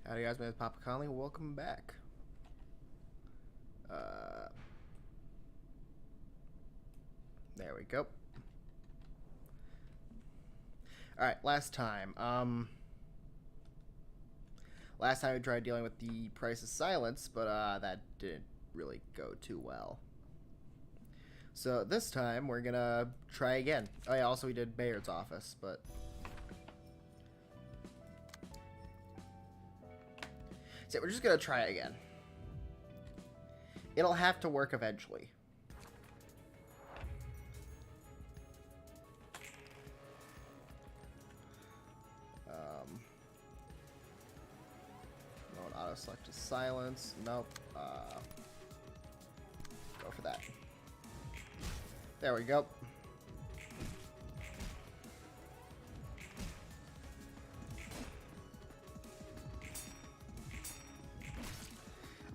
Howdy guys, my name is Papa Conley. Welcome back. There we go. Alright, last time. Last time we tried dealing with the price of silence, but that didn't really go too well. So this time we're gonna try again. Oh yeah, also we did Bayard's office, but so we're just gonna try again. It'll have to work eventually. No, auto select is silence. Nope. Go for that. There we go.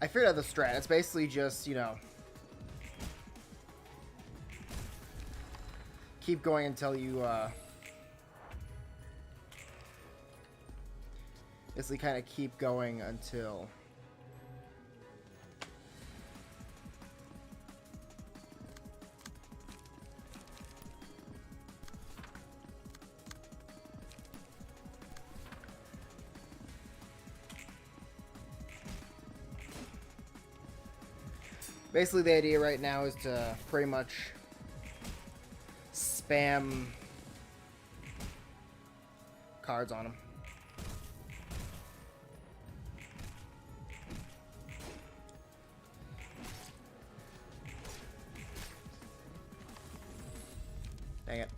I figured out the strat. It's basically just, you know, keep going until you, basically kind of keep going until basically the idea right now is to pretty much spam cards on them. Dang it.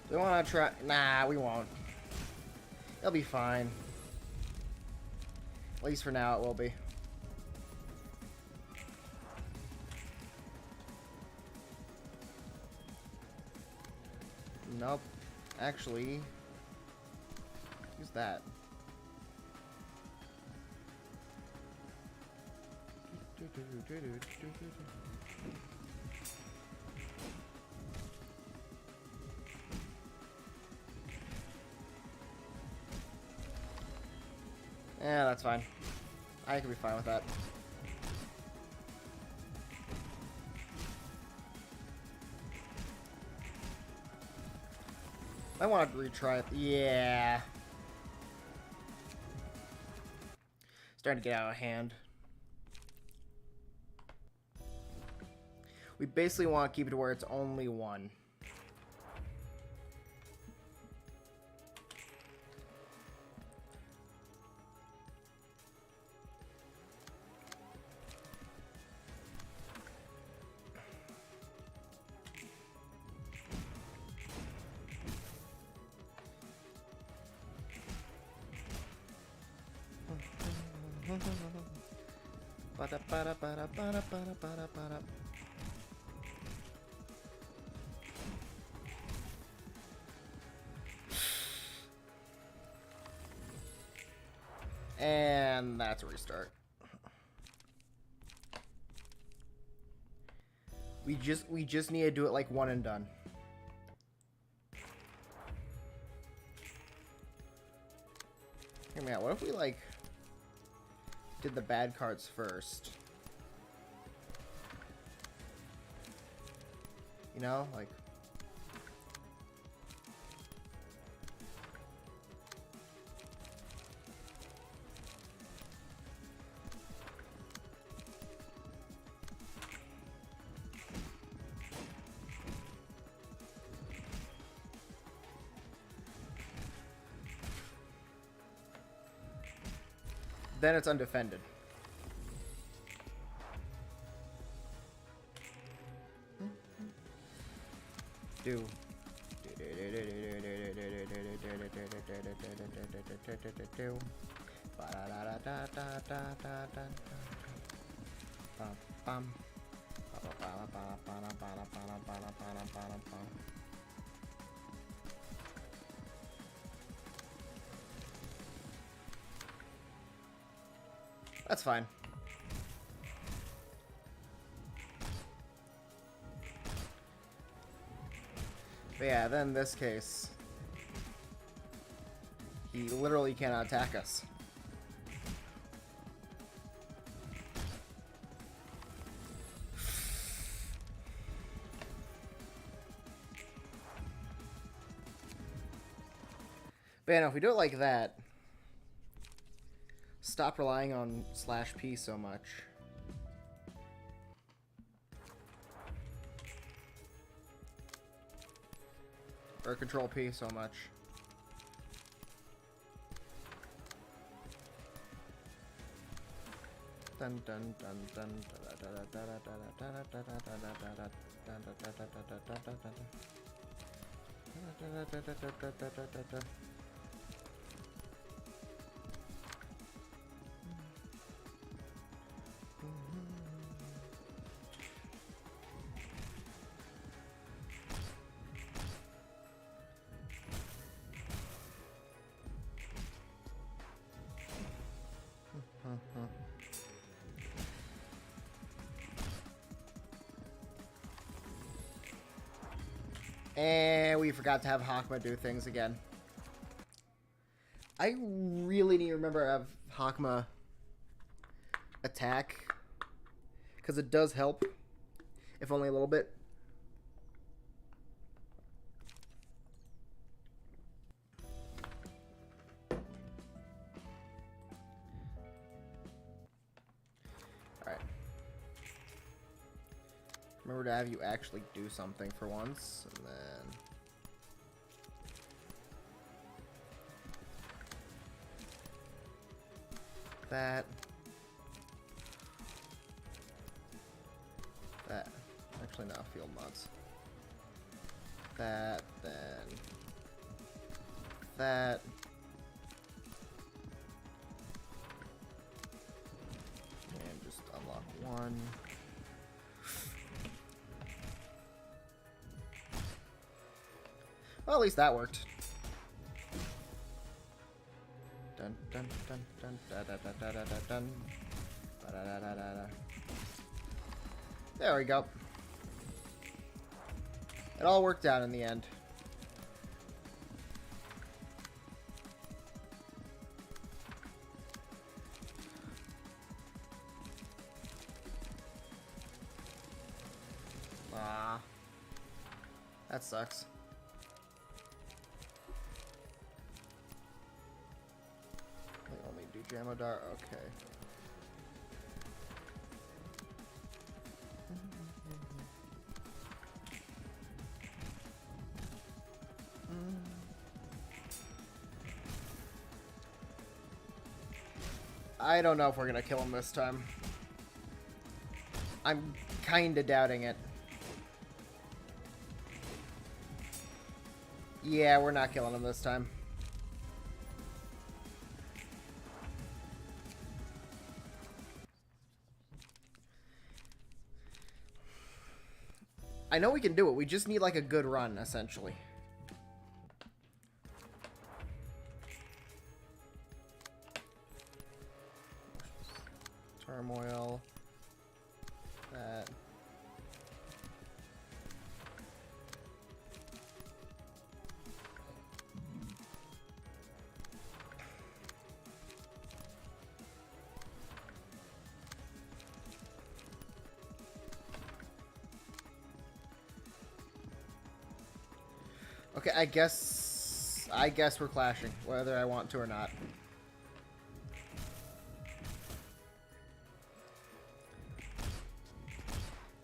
Do we want to try? Nah, we won't. It'll be fine. At least for now it will be. Nope. Actually, use that. Yeah, that's fine. I can be fine with that. I want to retry it. Yeah. Starting to get out of hand. We basically want to keep it to where it's only one. And that's a restart. We just need to do it like one and done. Hear me out. What if we like did the bad cards first? You know, like then it's undefended. Do. That's fine. But yeah, then in this case, he literally cannot attack us. But yeah, no, if we do it like that, stop relying on /P so much. Or Control P so much. Dun dun dun dun da da da da da da da da da da da. And we forgot to have Hakma do things again. I really need to remember to have Hakma attack, because it does help, if only a little bit. Alright. Remember to have you actually do something for once, and then... that. That. Actually, no, field mods. That, then... that. And just unlock one. Well, at least that worked. Dun dun dun dun da da da da da da dun. Da da da da da. There we go. It all worked out in the end. Ah, that sucks. Jamodar, okay. I don't know if we're gonna kill him this time. I'm kinda doubting it. Yeah, we're not killing him this time. I know we can do it. We just need like a good run, essentially. Turmoil. That. Okay, I guess we're clashing, whether I want to or not.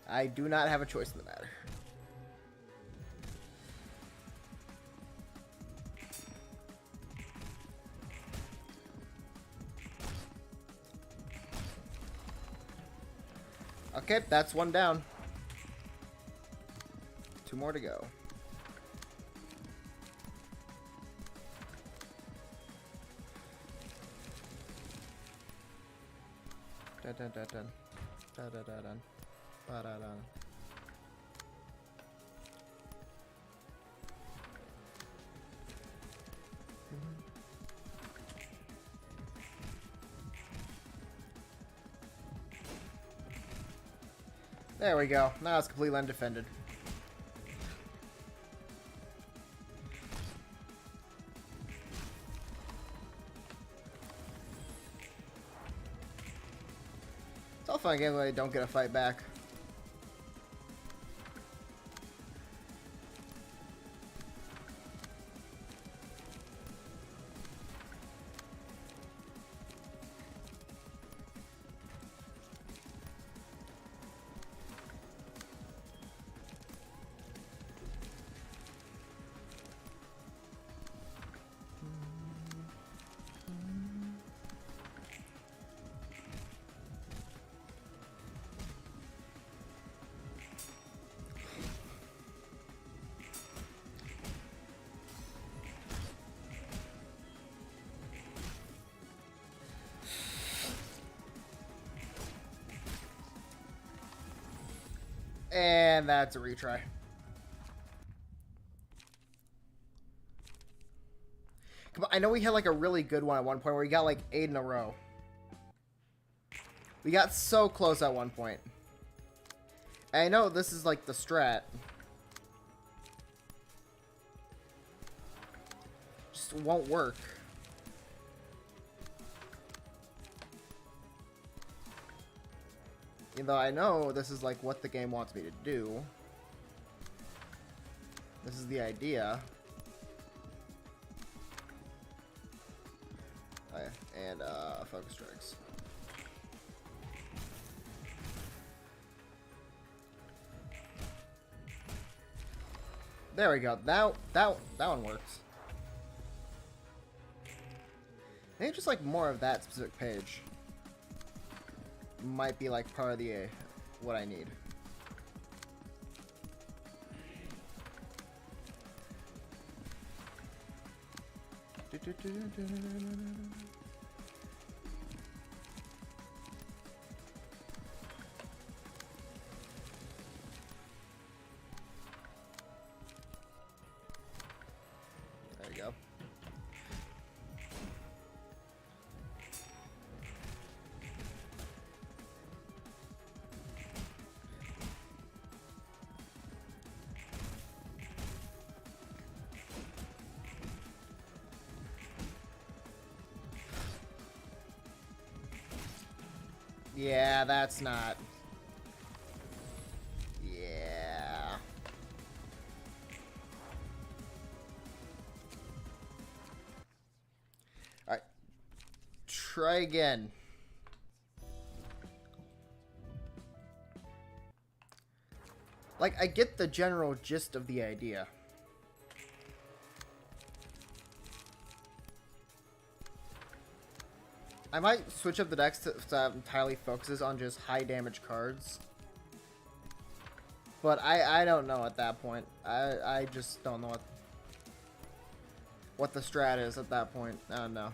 I do not have a choice in the matter. Okay, that's one down. 2 more to go. Dun dun dun dun. Dun dun dun dun. Ba dun dun. There we go. Now it's completely undefended. It's all fun again when I don't get a fight back. And that's a retry. Come on, I know we had like a really good one at one point where we got like 8 in a row. We got so close at one point. And I know this is like the strat. Just won't work. Even though I know this is like what the game wants me to do. This is the idea. Oh, yeah. And focus strikes. There we go. That one works. Maybe just like more of that specific page might be like part of the what I need. There we go. Yeah, that's not. Yeah. Alright. Try again. Like, I get the general gist of the idea. I might switch up the decks to entirely focuses on just high damage cards. But I don't know at that point. I just don't know what the strat is at that point. I don't know.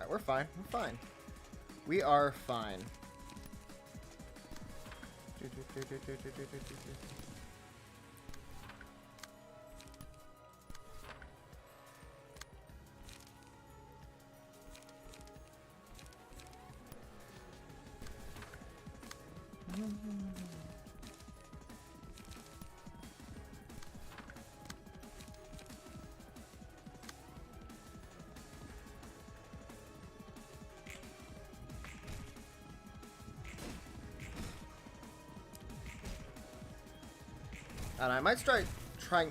We're fine. We're fine. We are fine. And I might start trying.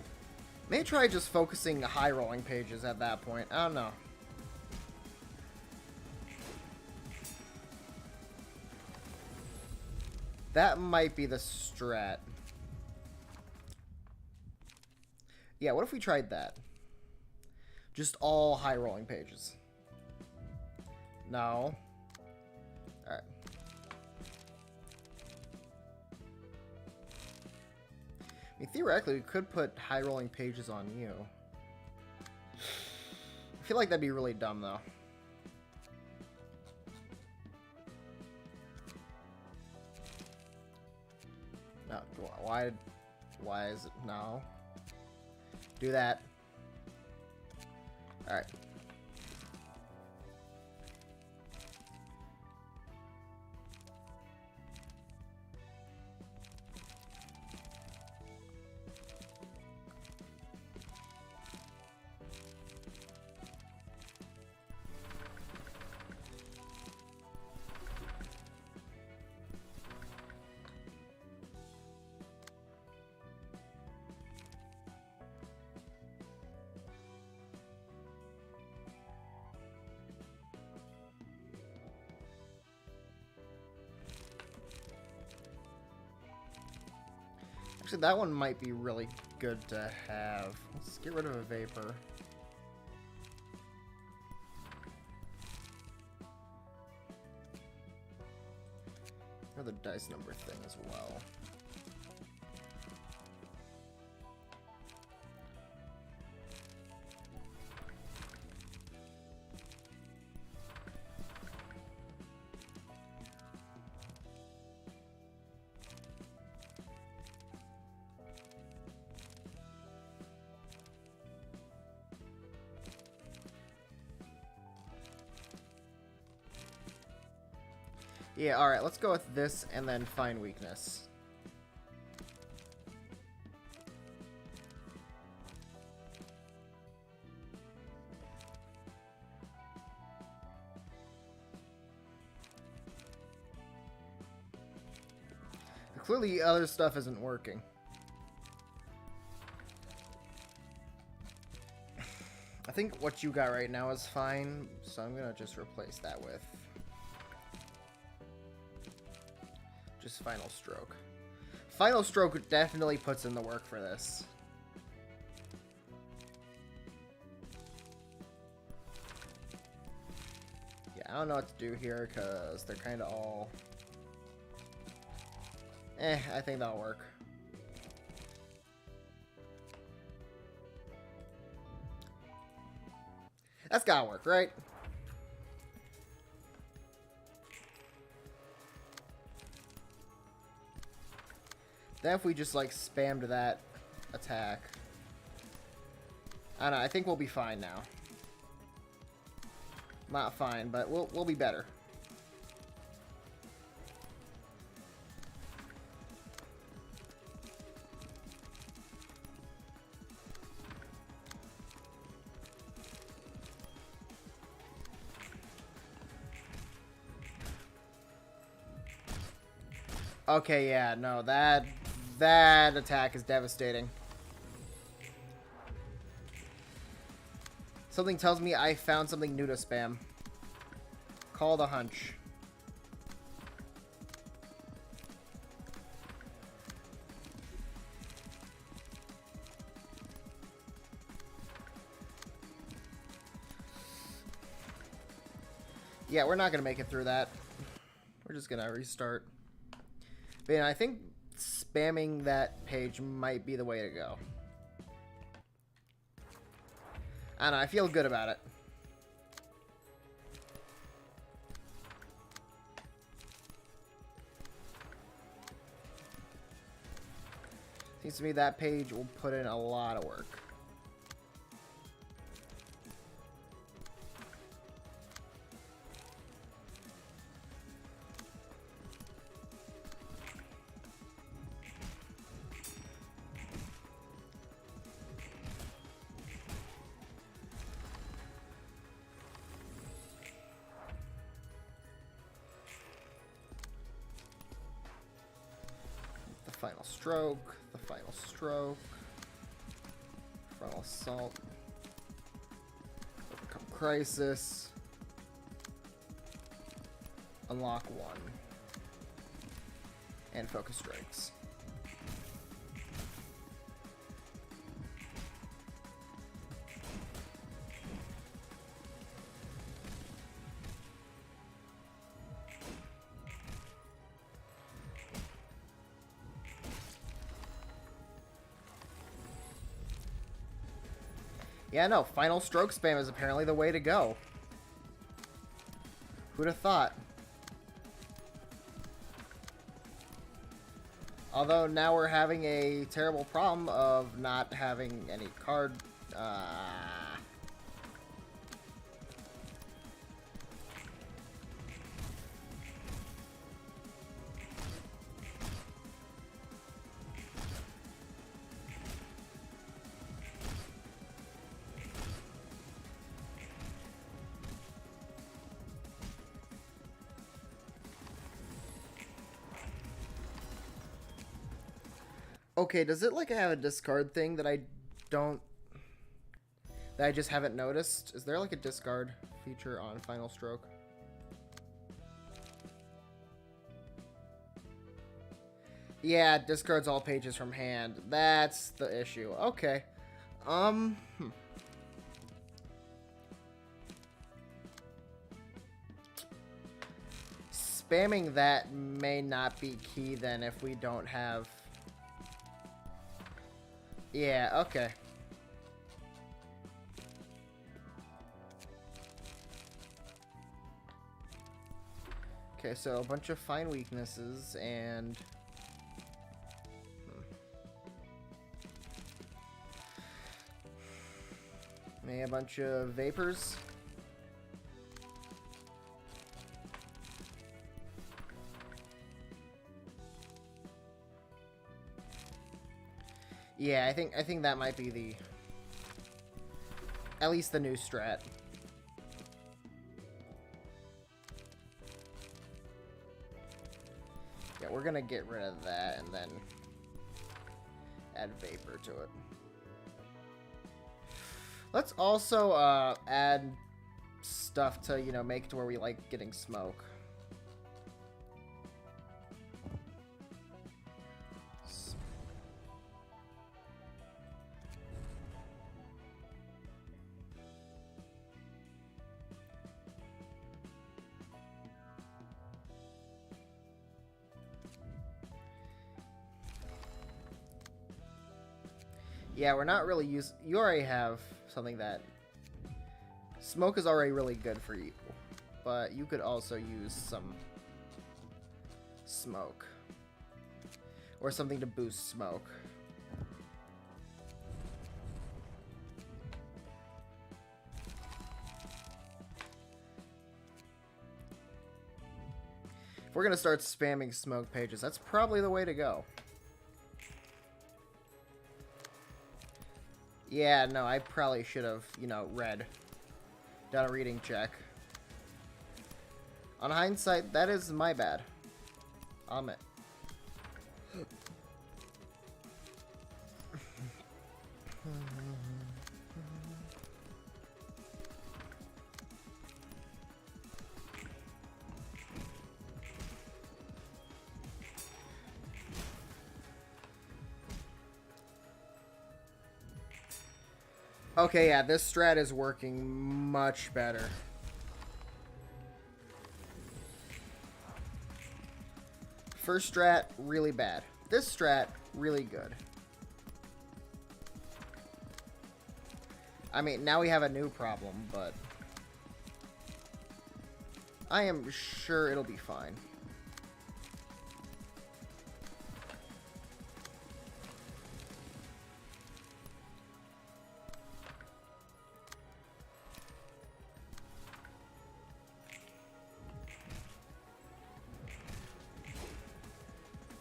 May try just focusing high rolling pages at that point. I don't know. That might be the strat. Yeah, what if we tried that? Just all high rolling pages. No. Alright. I mean, theoretically, we could put high rolling pages on you. I feel like that'd be really dumb, though. No, why is it no? Do that. Alright. Actually, that one might be really good to have. Let's get rid of a vapor. Another dice number thing as well. Yeah, alright, let's go with this and then find weakness. Clearly, other stuff isn't working. I think what you got right now is fine, so I'm gonna just replace that with just Final Stroke. Final Stroke definitely puts in the work for this. Yeah, I don't know what to do here because they're kind of all... I think that'll work. That's gotta work, right? Then if we just, like, spammed that attack... I don't know, I think we'll be fine now. Not fine, but we'll be better. Okay, yeah, no, that attack is devastating. Something tells me I found something new to spam. Call the hunch. Yeah, we're not gonna make it through that. We're just gonna restart. But yeah, I think spamming that page might be the way to go. I don't know, I feel good about it. Seems to me that page will put in a lot of work. Final Stroke, the Final Stroke, Frontal Assault, Overcome Crisis, Unlock 1, and Focus Strikes. Yeah, no, final stroke spam is apparently the way to go. Who'd have thought? Although now we're having a terrible problem of not having any card... Okay, does it like have a discard thing that I don't... that I just haven't noticed? Is there like a discard feature on Final Stroke? Yeah, it discards all pages from hand. That's the issue. Okay. Spamming that may not be key then if we don't have... Yeah, okay. Okay, so a bunch of fine weaknesses and... maybe a bunch of vapors. Yeah, I think that might be the... at least the new strat. Yeah, we're gonna get rid of that and then add vapor to it. Let's also add stuff to, you know, make it to where we like getting smoke. Yeah, we're not really using... you already have something that... smoke is already really good for you. But you could also use some... smoke. Or something to boost smoke. If we're gonna start spamming smoke pages, that's probably the way to go. Yeah, no, I probably should have, you know, done a reading check. On hindsight, that is my bad. I'll admit. Okay, yeah, this strat is working much better. First strat, really bad. This strat, really good. I mean, now we have a new problem, but... I am sure it'll be fine.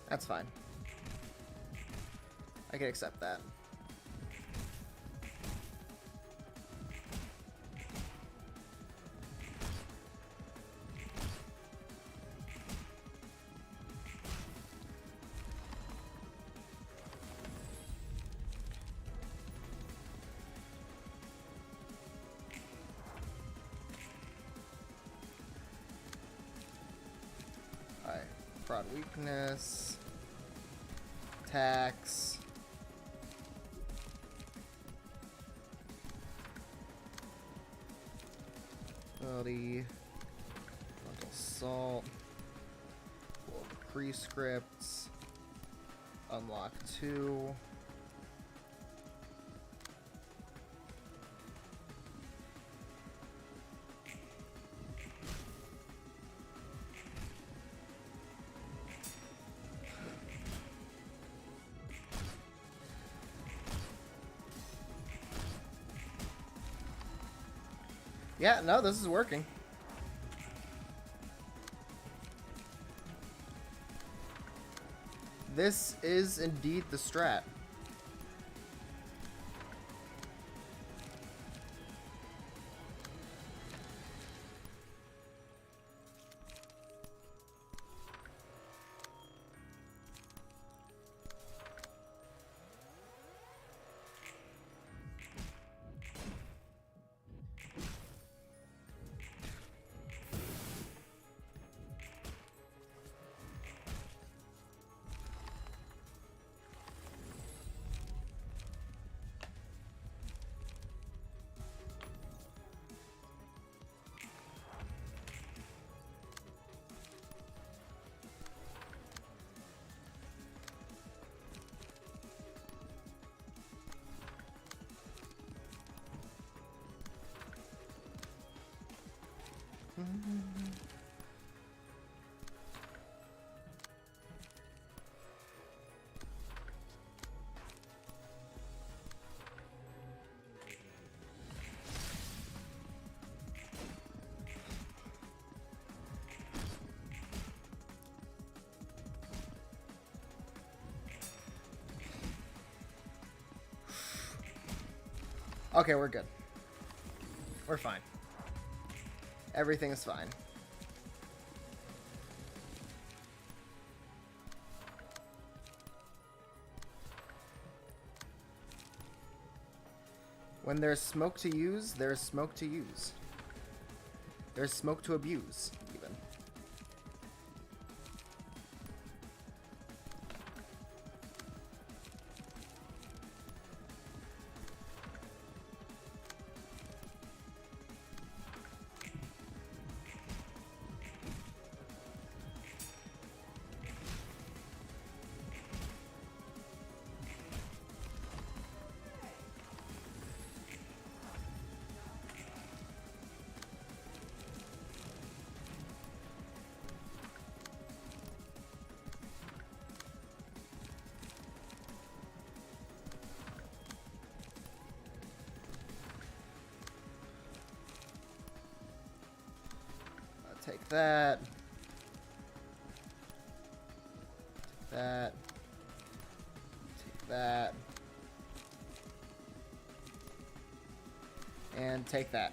That's fine. I can accept that. Alright, fraud weakness. Tax. Ability. Frontal assault. Prescripts. Unlock 2. Yeah, no, this is working. This is indeed the strat. Okay, we're good. We're fine. Everything is fine. When there's smoke to use, there's smoke to use. There's smoke to abuse, even. Take that. Take that. Take that. And take that.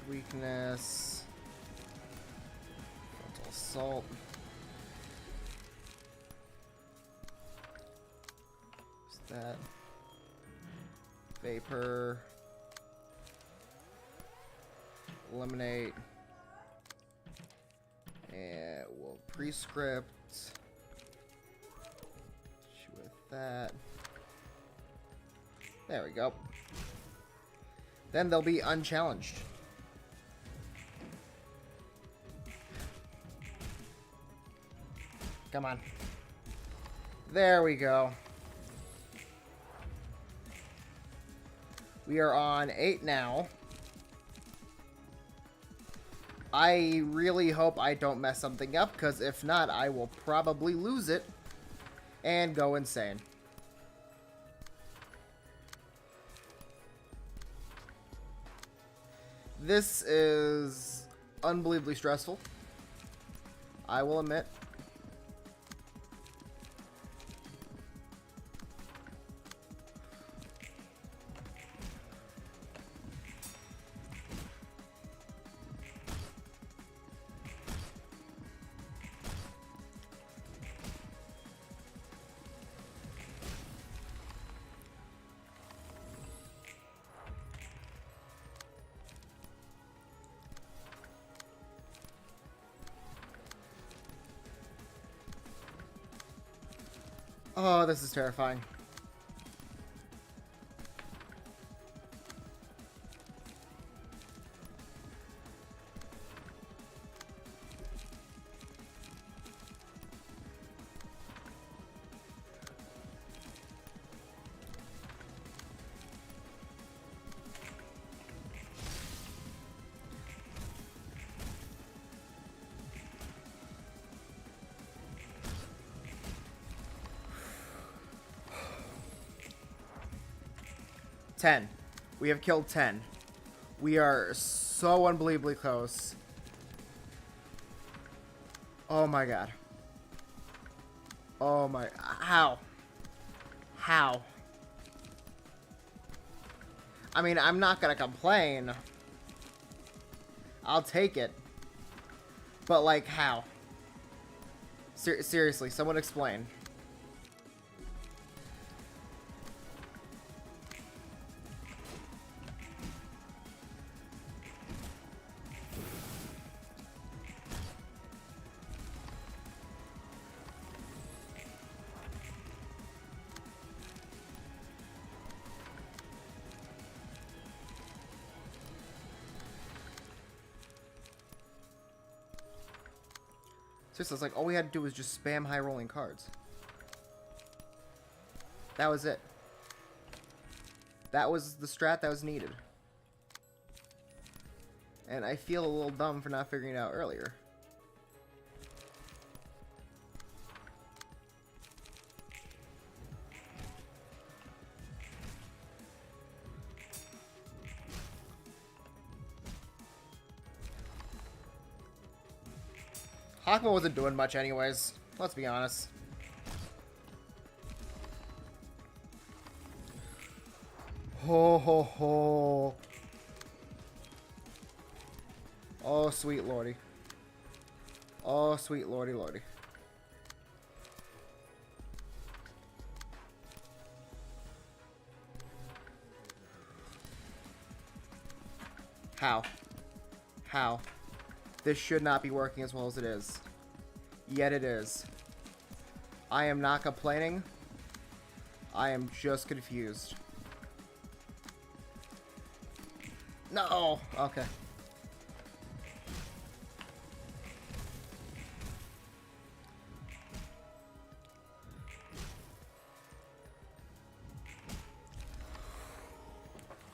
Weakness. Frontal assault. What's that? Vapor. Eliminate. And we'll prescript. With that. There we go. Then they'll be unchallenged. Come on. There we go. We are on 8 now. I really hope I don't mess something up, because if not, I will probably lose it and go insane. This is unbelievably stressful, I will admit. Oh, this is terrifying. 10. We have killed 10. We are so unbelievably close. Oh my god. Oh my... How? How? I mean, I'm not gonna complain. I'll take it. But, like, how? Seriously, someone explain. Seriously, it's like all we had to do was just spam high rolling cards. That was it. That was the strat that was needed. And I feel a little dumb for not figuring it out earlier. Hakma wasn't doing much anyways. Let's be honest. Ho ho ho. Oh, sweet lordy. Oh, sweet lordy lordy. How? How? This should not be working as well as it is. Yet it is. I am not complaining. I am just confused. No! Okay.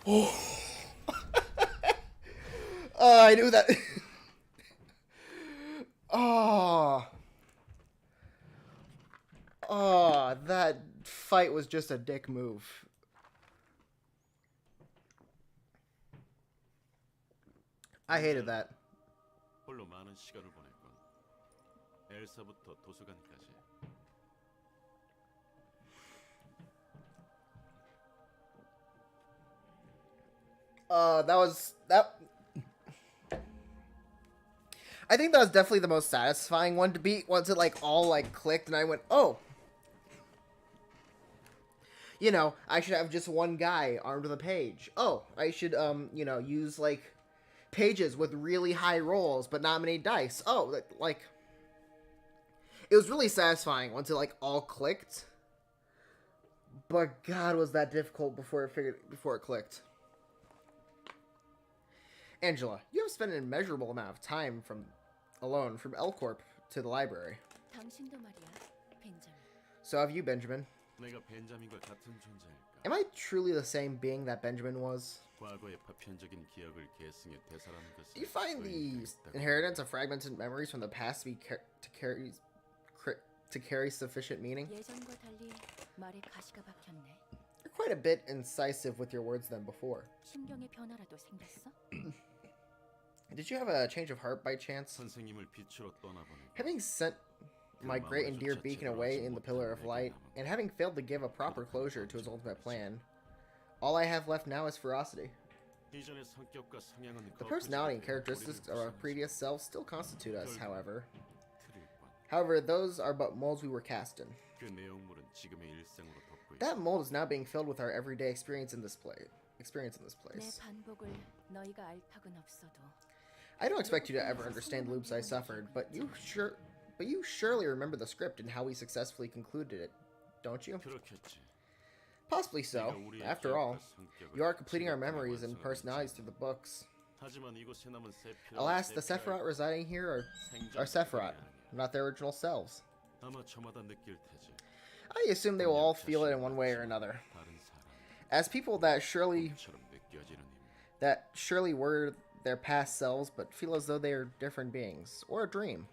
Oh! I knew that. Oh. Oh, that fight was just a dick move. I hated that. That. I think that was definitely the most satisfying one to beat once it like all like clicked and I went, oh. You know, I should have just one guy armed with a page. Oh, I should you know, use like pages with really high rolls but not many dice. Oh, like it was really satisfying once it like all clicked. But god, was that difficult before it clicked. Angela, you have spent an immeasurable amount of time alone from L Corp to the library. So have you, Benjamin. Am I truly the same being that Benjamin was? Do you find the inheritance of fragmented memories from the past to be to carry sufficient meaning? You're quite a bit incisive with your words than before. Did you have a change of heart by chance? Having sent my great and dear beacon away in the Pillar of Light, and having failed to give a proper closure to his ultimate plan, all I have left now is ferocity. The personality and characteristics of our previous selves still constitute us, however. However, those are but molds we were cast in. That mold is now being filled with our everyday experience in this place. I don't expect you to ever understand the loops I suffered, but you surely remember the script and how we successfully concluded it, don't you? Possibly so. After all, you are completing our memories and personalities through the books. Alas, the Sephiroth residing here are Sephiroth, not their original selves. I assume they will all feel it in one way or another. As people that surely were their past selves, but feel as though they are different beings, or a dream.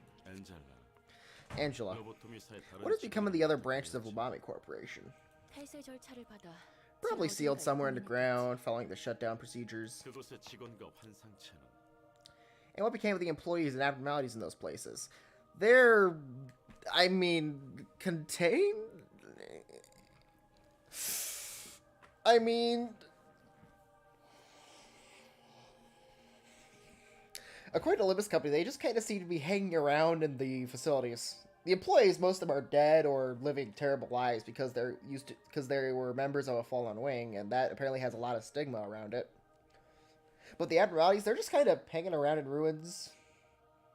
Angela, what has become of the other branches of Lumami Corporation? Probably sealed somewhere underground, following the shutdown procedures. And what became of the employees and abnormalities in those places? They're, I mean, contained? I mean, according to Olympus Company, they just kind of seem to be hanging around in the facilities. The employees, most of them are dead or living terrible lives because they were members of a fallen wing, and that apparently has a lot of stigma around it. But the abnormalities, they're just kind of hanging around in ruins,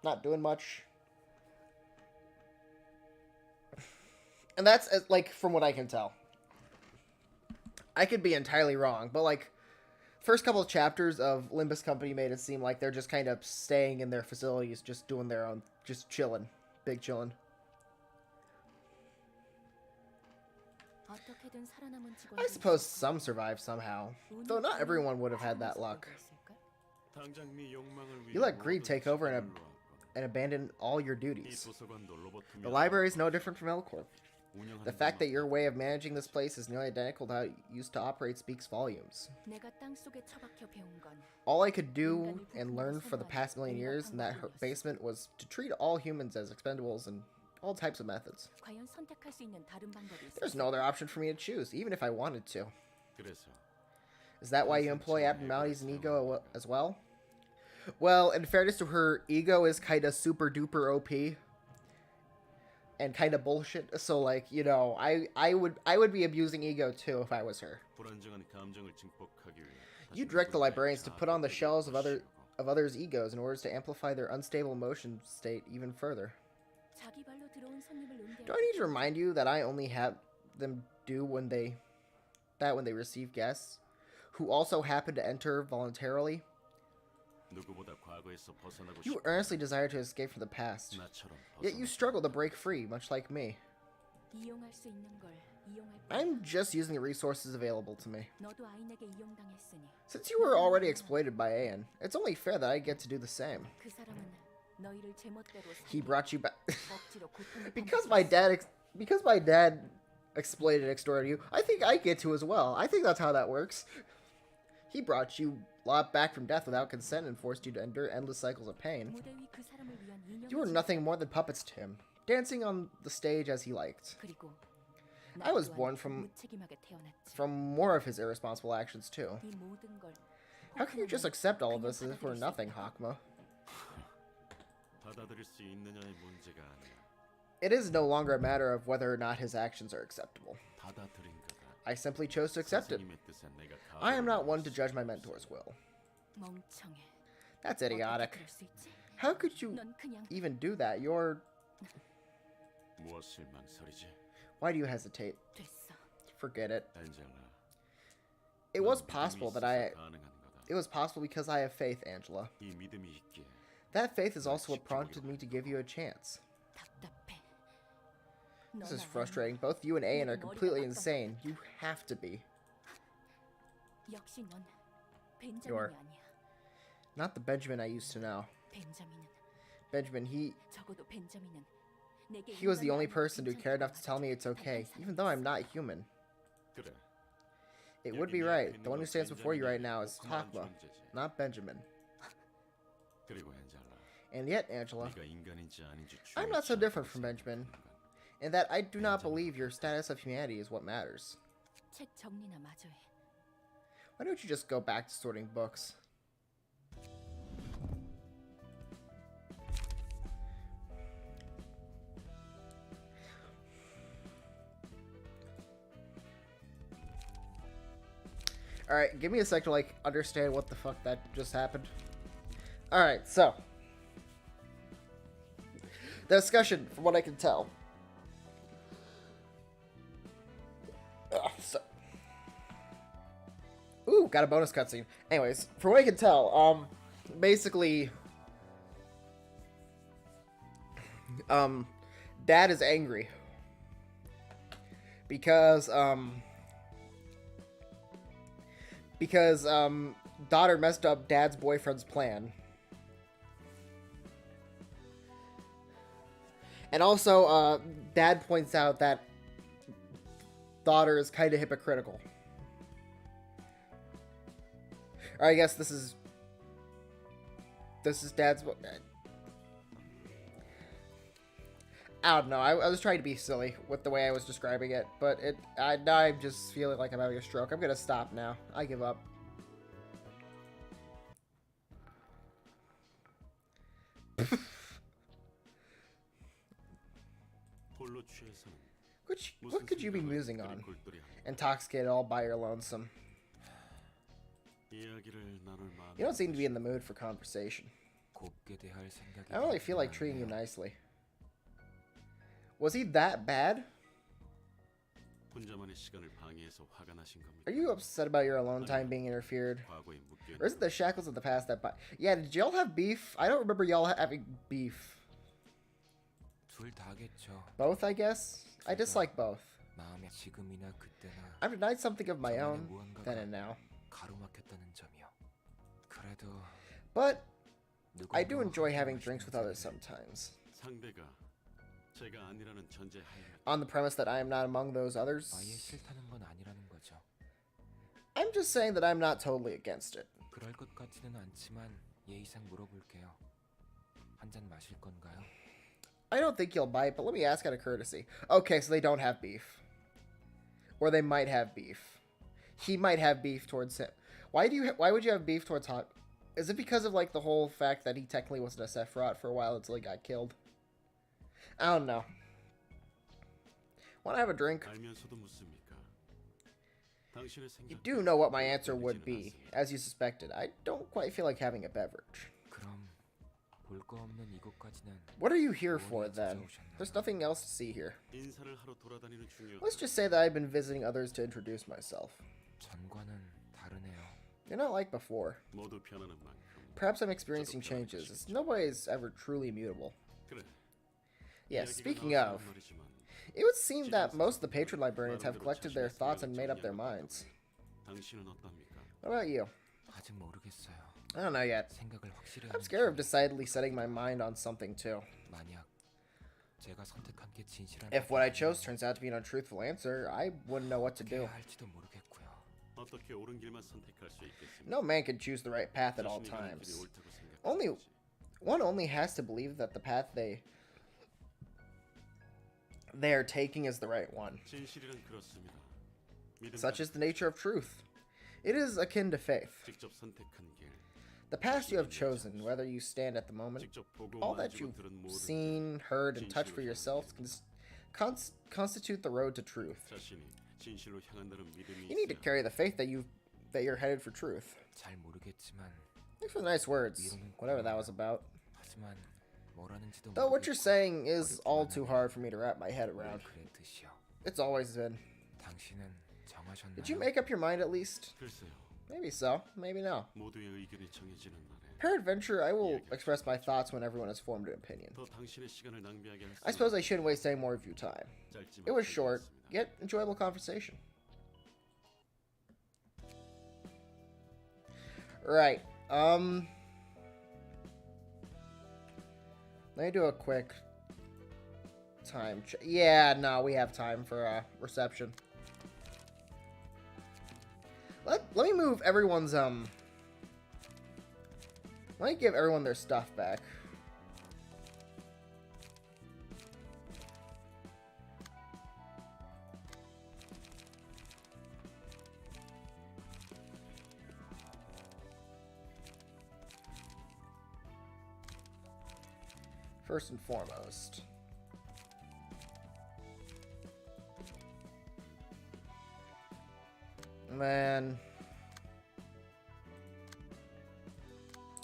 not doing much. And that's, like, from what I can tell. I could be entirely wrong, but, like, first couple of chapters of Olympus Company made it seem like they're just kind of staying in their facilities, just doing their own, just chilling. Big chilling. I suppose some survived somehow, though not everyone would have had that luck. You let greed take over and abandon all your duties. The library is no different from Elcorp. The fact that your way of managing this place is nearly identical to how it used to operate speaks volumes. All I could do and learn for the past million years in that basement was to treat all humans as expendables and all types of methods. There's no other option for me to choose, even if I wanted to. Is that why you employ abnormalities and ego as well? Well, in fairness to her, ego is kind of super duper OP. And kind of bullshit. So, like, you know, I would be abusing ego too if I was her. You direct the librarians to put on the shells of others' egos in order to amplify their unstable emotion state even further. Do I need to remind you that I only have them do when they receive guests who also happen to enter voluntarily? You earnestly desire to escape from the past, yet you struggle to break free, much like me. I'm just using the resources available to me. Since you were already exploited by Ayan, it's only fair that I get to do the same. He brought you back because my dad exploited and extorted you. I think I get to as well. I think that's how that works. He brought you back from death without consent and forced you to endure endless cycles of pain. You were nothing more than puppets to him, dancing on the stage as he liked. I was born from more of his irresponsible actions too. How can you just accept all of this as if we're nothing, Hakma? It is no longer a matter of whether or not his actions are acceptable. I simply chose to accept it. I am not one to judge my mentor's will. That's idiotic. How could you even do that? Why do you hesitate? Forget it. It was possible because I have faith, Angela. That faith is also what prompted me to give you a chance. This is frustrating. Both you and Ayan are completely insane. You have to be. You're not the Benjamin I used to know. Benjamin, he was the only person who cared enough to tell me it's okay, even though I'm not human. It would be right. The one who stands before you right now is Hakma, not Benjamin. And yet, Angela, I'm not so different from Benjamin, in that I do not believe your status of humanity is what matters. Why don't you just go back to sorting books? Alright, give me a sec to, like, understand what the fuck that just happened. Alright, so. The discussion, from what I can tell. Ooh, got a bonus cutscene. Anyways, from what I can tell, basically, Dad is angry. Because daughter messed up Dad's boyfriend's plan. And also, Dad points out that daughter is kind of hypocritical. Or I guess this is Dad's book. I don't know. I was trying to be silly with the way I was describing it, but now I'm just feeling like I'm having a stroke. I'm gonna stop now. I give up. What could you be musing on? Intoxicated all by your lonesome. You don't seem to be in the mood for conversation. I don't really feel like treating you nicely. Was he that bad? Are you upset about your alone time being interfered? Or is it the shackles of the past that bind? Yeah, did y'all have beef? I don't remember y'all having beef. Both, I guess? I dislike both. I've denied something of my own, then and now. But I do enjoy having drinks with others sometimes. On the premise that I am not among those others. I'm just saying that I'm not totally against it. I don't think you'll bite, but let me ask out of courtesy. Okay, so they don't have beef. Or they might have beef. He might have beef towards him. Why would you have beef towards Hawk? Is it because of like the whole fact that he technically wasn't a Sephiroth for a while until he got killed? I don't know. Want to have a drink? You do know what my answer would be, as you suspected. I don't quite feel like having a beverage. What are you here for, then? There's nothing else to see here. Let's just say that I've been visiting others to introduce myself. You're not like before. Perhaps I'm experiencing changes, as nobody's ever truly immutable. Yes, speaking of, it would seem that most of the patron librarians have collected their thoughts and made up their minds. What about you? I don't know yet. I'm scared of decidedly setting my mind on something too. If what I chose turns out to be an untruthful answer, I wouldn't know what to do. No man can choose the right path at all times. One only has to believe that the path they are taking is the right one. Such is the nature of truth. It is akin to faith. The path you have chosen, whether you stand at the moment, all that you've seen, heard, and touched for yourself constitute the road to truth. You need to carry the faith that you're headed for truth. Thanks for the nice words, whatever that was about. Though what you're saying is all too hard for me to wrap my head around. It's always been. Did you make up your mind at least? Maybe so, maybe no. Peradventure, I will express my thoughts when everyone has formed an opinion. I suppose I shouldn't waste any more of your time. It was short, yet enjoyable conversation. Right, let me do a quick time check. Yeah, no, we have time for reception. Let me move everyone's let me give everyone their stuff back. First and foremost. Man.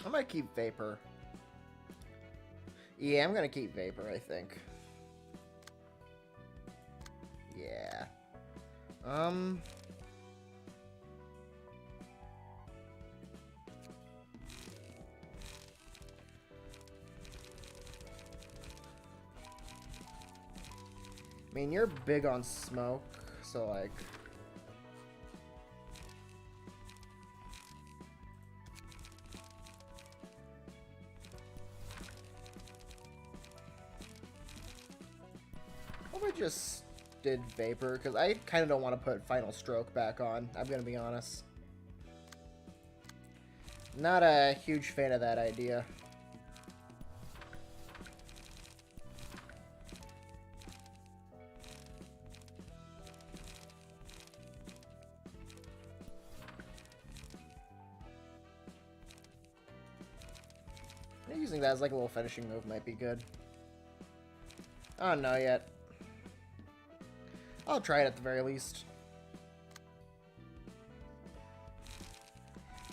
I might keep Vapor. Yeah, I'm gonna keep Vapor, I think. Yeah. I mean, you're big on smoke, so like... What if I just did Vapor? Because I kind of don't want to put Final Stroke back on, I'm going to be honest. Not a huge fan of that idea. Using that as like a little finishing move might be good. I don't know yet. I'll try it at the very least.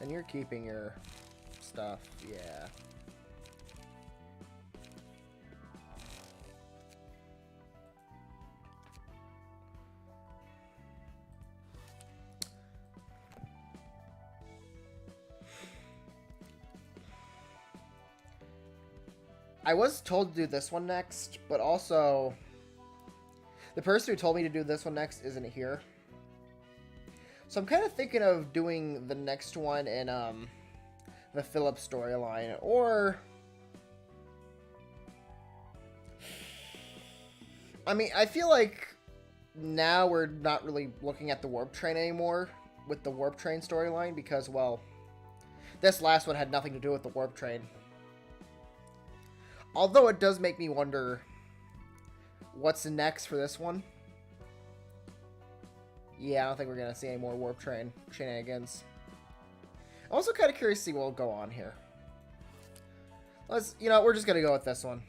And you're keeping your stuff, yeah. I was told to do this one next, but also the person who told me to do this one next isn't here. So I'm kind of thinking of doing the next one in the Philip storyline, or I mean, I feel like now we're not really looking at the warp train anymore with the warp train storyline because, well, this last one had nothing to do with the warp train. Although it does make me wonder what's next for this one. Yeah, I don't think we're going to see any more warp train shenanigans. I'm also kind of curious to see what will go on here. Let's, you know, we're just going to go with this one.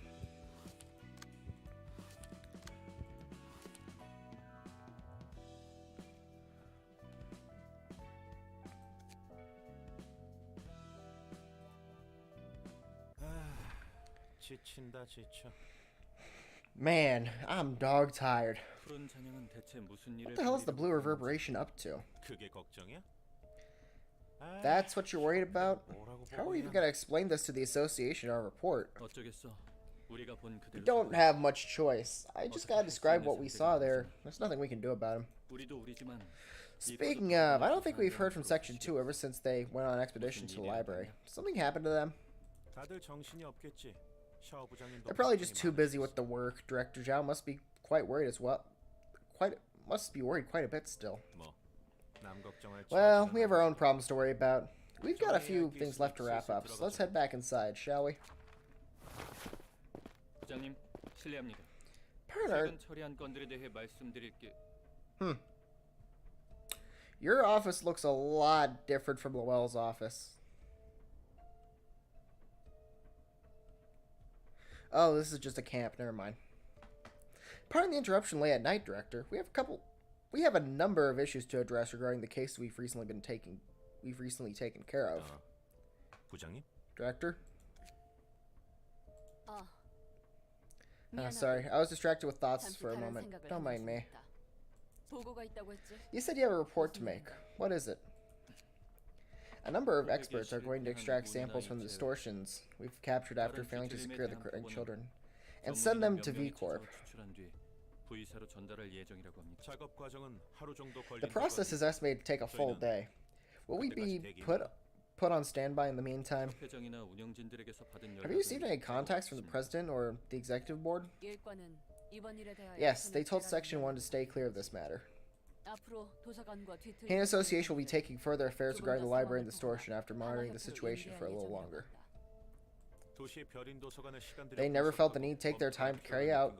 Man, I'm dog tired. What the hell is the blue reverberation up to? That's what you're worried about? How are we even going to explain this to the association in our report? We don't have much choice. I just gotta describe what we saw there. There's nothing we can do about him. Speaking of, I don't think we've heard from Section 2 ever since they went on an expedition to the library. Did something happen to them? They're probably just too busy with the work. Director Zhao must be quite worried as well. Must be worried quite a bit still. Well, we have our own problems to worry about. We've got a few things left to wrap up, so let's head back inside, shall we? Bernard. Your office looks a lot different from Lowell's office. Oh, this is just a camp. Never mind. Pardon the interruption late at night, Director. We have a number of issues to address regarding the case we've recently taken care of. Director? Sorry, I was distracted with thoughts for a moment. Don't mind me. You said you have a report to make. What is it? A number of experts are going to extract samples from the distortions we've captured after failing to secure the correct children, and send them to V Corp. The process is estimated to take a full day. Will we be put on standby in the meantime? Have you received any contacts from the President or the Executive Board? Yes, they told Section 1 to stay clear of this matter. Hain Association will be taking further affairs regarding the library and distortion after monitoring the situation for a little longer. They never felt the need to take their time to carry out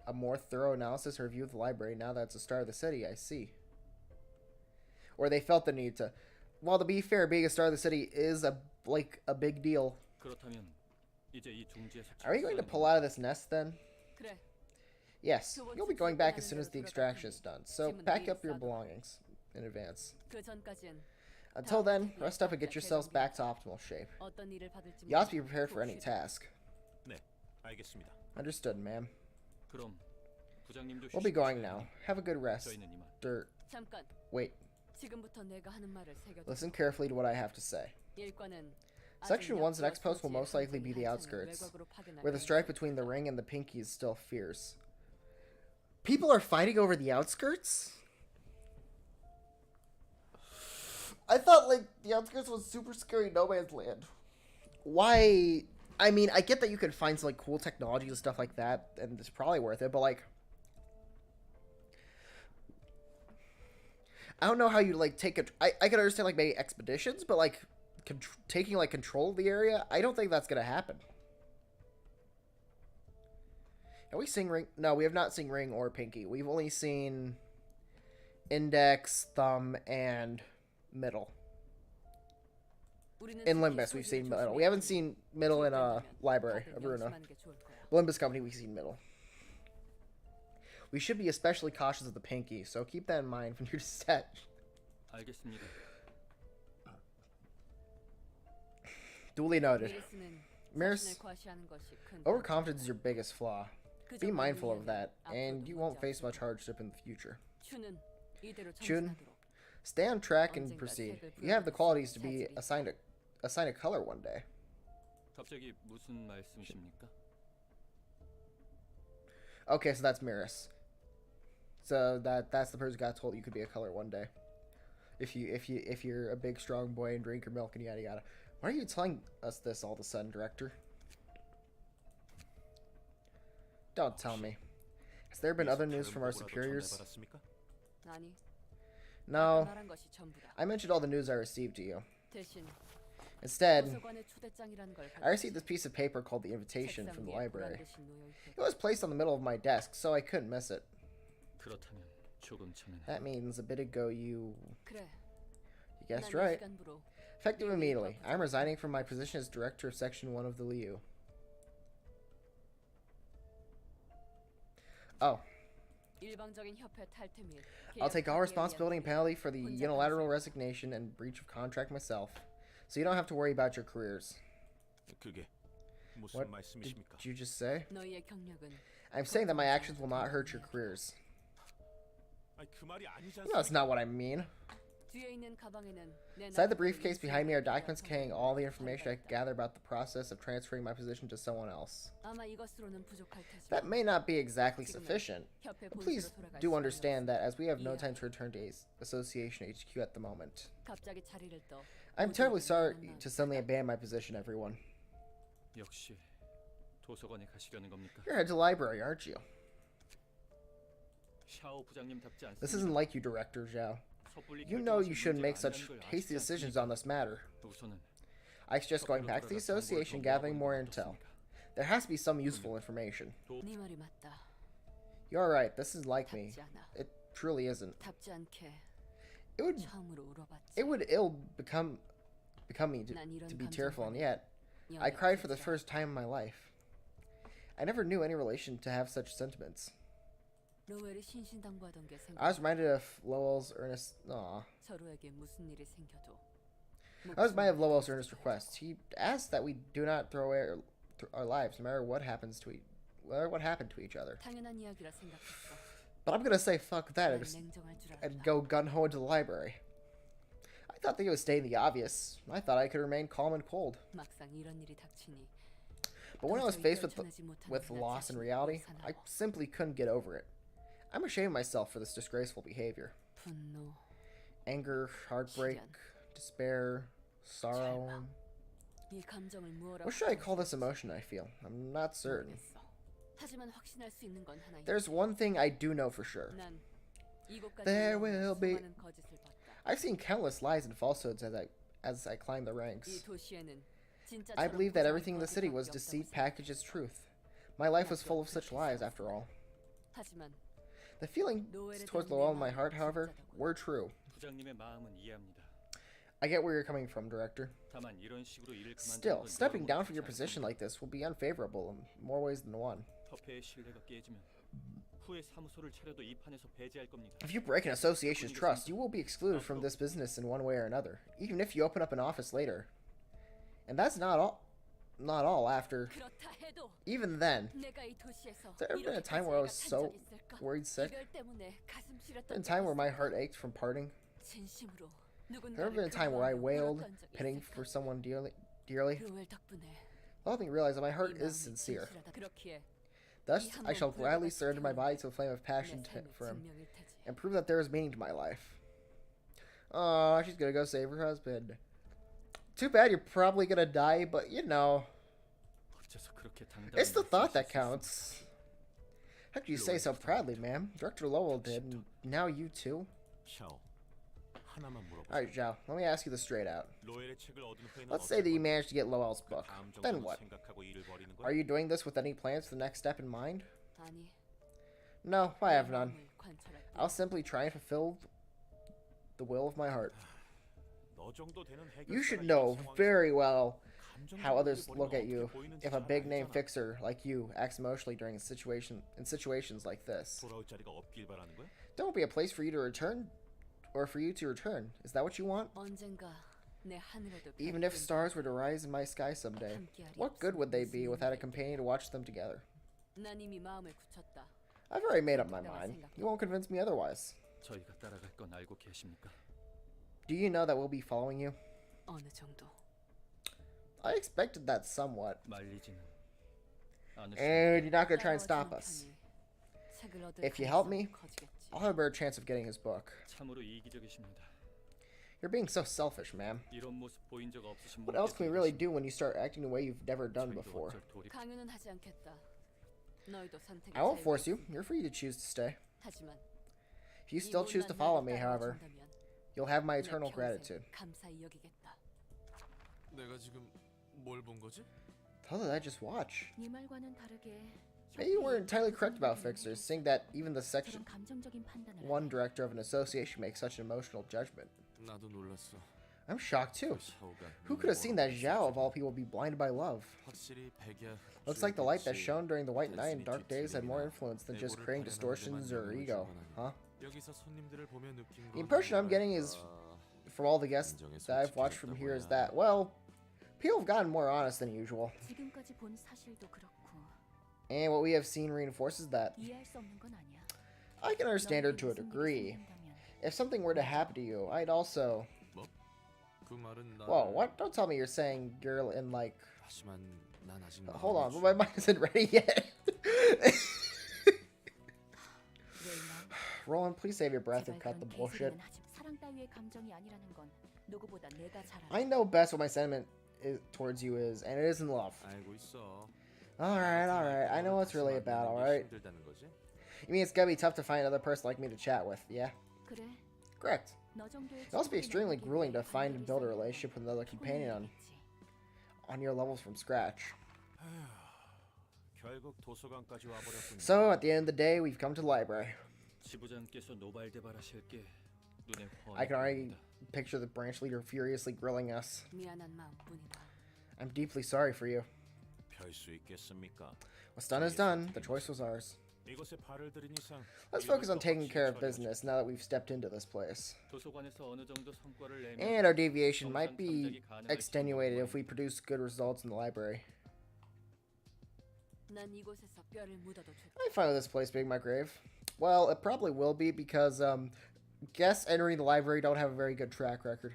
a more thorough analysis and review of the library now that it's the star of the city, I see. Or they felt the need to. Well, to be fair, being a star of the city is a big deal. Are you going to pull out of this nest then? Yes, you'll be going back as soon as the extraction is done, so pack up your belongings in advance. Until then, rest up and get yourselves back to optimal shape. You ought to be prepared for any task. Understood, ma'am. We'll be going now. Have a good rest. Wait. Listen carefully to what I have to say. Section 1's next post will most likely be the outskirts, where the strife between the ring and the pinkies still fierce. People are fighting over the outskirts? I thought, like, the outskirts was super scary no man's land. Why? I mean, I get that you could find some, like, cool technologies and stuff like that, and it's probably worth it, but, like, I don't know how you, like, take a... I can understand, like, maybe expeditions, but, like, taking like control of the area. I don't think that's gonna happen. Have we seen Ring? No, we have not seen Ring or Pinky. We've only seen Index, Thumb, and Middle. In Limbus, we've seen Middle. We haven't seen Middle in Library of Ruina. Limbus Company, we've seen Middle. We should be especially cautious of the Pinky, so keep that in mind when you're set. Duly noted. Mirror's overconfidence is your biggest flaw. Be mindful of that, and you won't face much hardship in the future. Chun, stay on track and proceed. You have the qualities to be assigned a color one day. Okay, so that's Miris. So that's the person who got told you could be a color one day. If you're a big strong boy and drink your milk and yada yada. Why are you telling us this all of a sudden, Director? Don't tell me. Has there been other news from our superiors? No. I mentioned all the news I received to you. Instead, I received this piece of paper called the invitation from the library. It was placed on the middle of my desk, so I couldn't miss it. That means a bit ago you guessed right. Effective immediately. I'm resigning from my position as director of Section 1 of the Liu. Oh. I'll take all responsibility and penalty for the unilateral resignation and breach of contract myself, so you don't have to worry about your careers. What did you just say? I'm saying that my actions will not hurt your careers. No, that's not what I mean. Inside the briefcase behind me are documents containing all the information I gather about the process of transferring my position to someone else. That may not be exactly sufficient, but please do understand that as we have no time to return to Association HQ at the moment. I'm terribly sorry to suddenly abandon my position, everyone. You're headed to the library, aren't you? This isn't like you, Director Zhao. You know you shouldn't make such hasty decisions on this matter. I suggest going back to the association and gathering more intel. There has to be some useful information. You're right, this is like me. It truly isn't. It would ill become me to be tearful, and yet I cried for the first time in my life. I never knew any relation to have such sentiments. I was reminded of Lowell's earnest request. He asked that we do not throw away our lives, no matter what happened to each other. But I'm gonna say fuck that and go gun-ho into the library. I thought that it was stating the obvious. I thought I could remain calm and cold. But when I was faced with loss and reality, I simply couldn't get over it. I'm ashamed of myself for this disgraceful behavior. Anger, heartbreak, despair, sorrow. What should I call this emotion I feel? I'm not certain. There's one thing I do know for sure. There will be... I've seen countless lies and falsehoods as I climb the ranks. I believe that everything in the city was deceit packaged as truth. My life was full of such lies, after all. The feelings towards Lowell in my heart, however, were true. I get where you're coming from, Director. Still, stepping down from your position like this will be unfavorable in more ways than one. If you break an association's trust, you will be excluded from this business in one way or another, even if you open up an office later. And that's not all after. Even then, has there ever been a time where I was so worried sick? Been a time where my heart ached from parting? Has there ever been a time where I wailed, pitying for someone dearly? Helping me realize that my heart is sincere. Thus, I shall gladly surrender my body to a flame of passion for him, and prove that there is meaning to my life. Aw, she's gonna go save her husband. Too bad you're probably gonna die, but you know. It's the thought that counts. How could you say so proudly, ma'am? Director Lowell did, and now you too. Alright, Zhao, let me ask you this straight out. Let's say that you managed to get Lowell's book. Then what? Are you doing this with any plans for the next step in mind? No, I have none. I'll simply try and fulfill the will of my heart. You should know very well how others look at you if a big-name fixer like you acts emotionally during situations like this. There won't be a place for you to return, or for you to return. Is that what you want? Even if stars were to rise in my sky someday, what good would they be without a companion to watch them together? I've already made up my mind. You won't convince me otherwise. Do you know that we'll be following you? I expected that somewhat. And you're not going to try and stop us. If you help me, I'll have a better chance of getting his book. You're being so selfish, ma'am. What else can we really do when you start acting the way you've never done before? I won't force you. You're free to choose to stay. If you still choose to follow me, however, you'll have my eternal gratitude. How did I just watch? Maybe you weren't entirely correct about fixers, seeing that even the Section 1 director of an association makes such an emotional judgment. I'm shocked too. Who could have seen that Zhao of all people be blinded by love? Looks like the light that shone during the White Night and Dark Days had more influence than just creating distortions or ego, huh? The impression I'm getting is, from all the guests that I've watched from here, is that, well, people have gotten more honest than usual. And what we have seen reinforces that. I can understand her to a degree. If something were to happen to you, I'd also... Whoa, what? Don't tell me you're saying you're in, like... Hold on, my mind isn't ready yet. Roland, please save your breath and cut the bullshit. I know best what my sentiment towards you is, and it isn't love. Alright, I know what it's really about, alright? You mean it's gonna be tough to find another person like me to chat with, yeah? Correct. It must be extremely grueling to find and build a relationship with another companion on your levels from scratch. So, at the end of the day, we've come to the library. I can already picture the branch leader furiously grilling us. I'm deeply sorry for you. What's done is done. The choice was ours. Let's focus on taking care of business now that we've stepped into this place. And our deviation might be extenuated if we produce good results in the library. I'm fine with this place being my grave. Well, it probably will be because guests entering the library don't have a very good track record.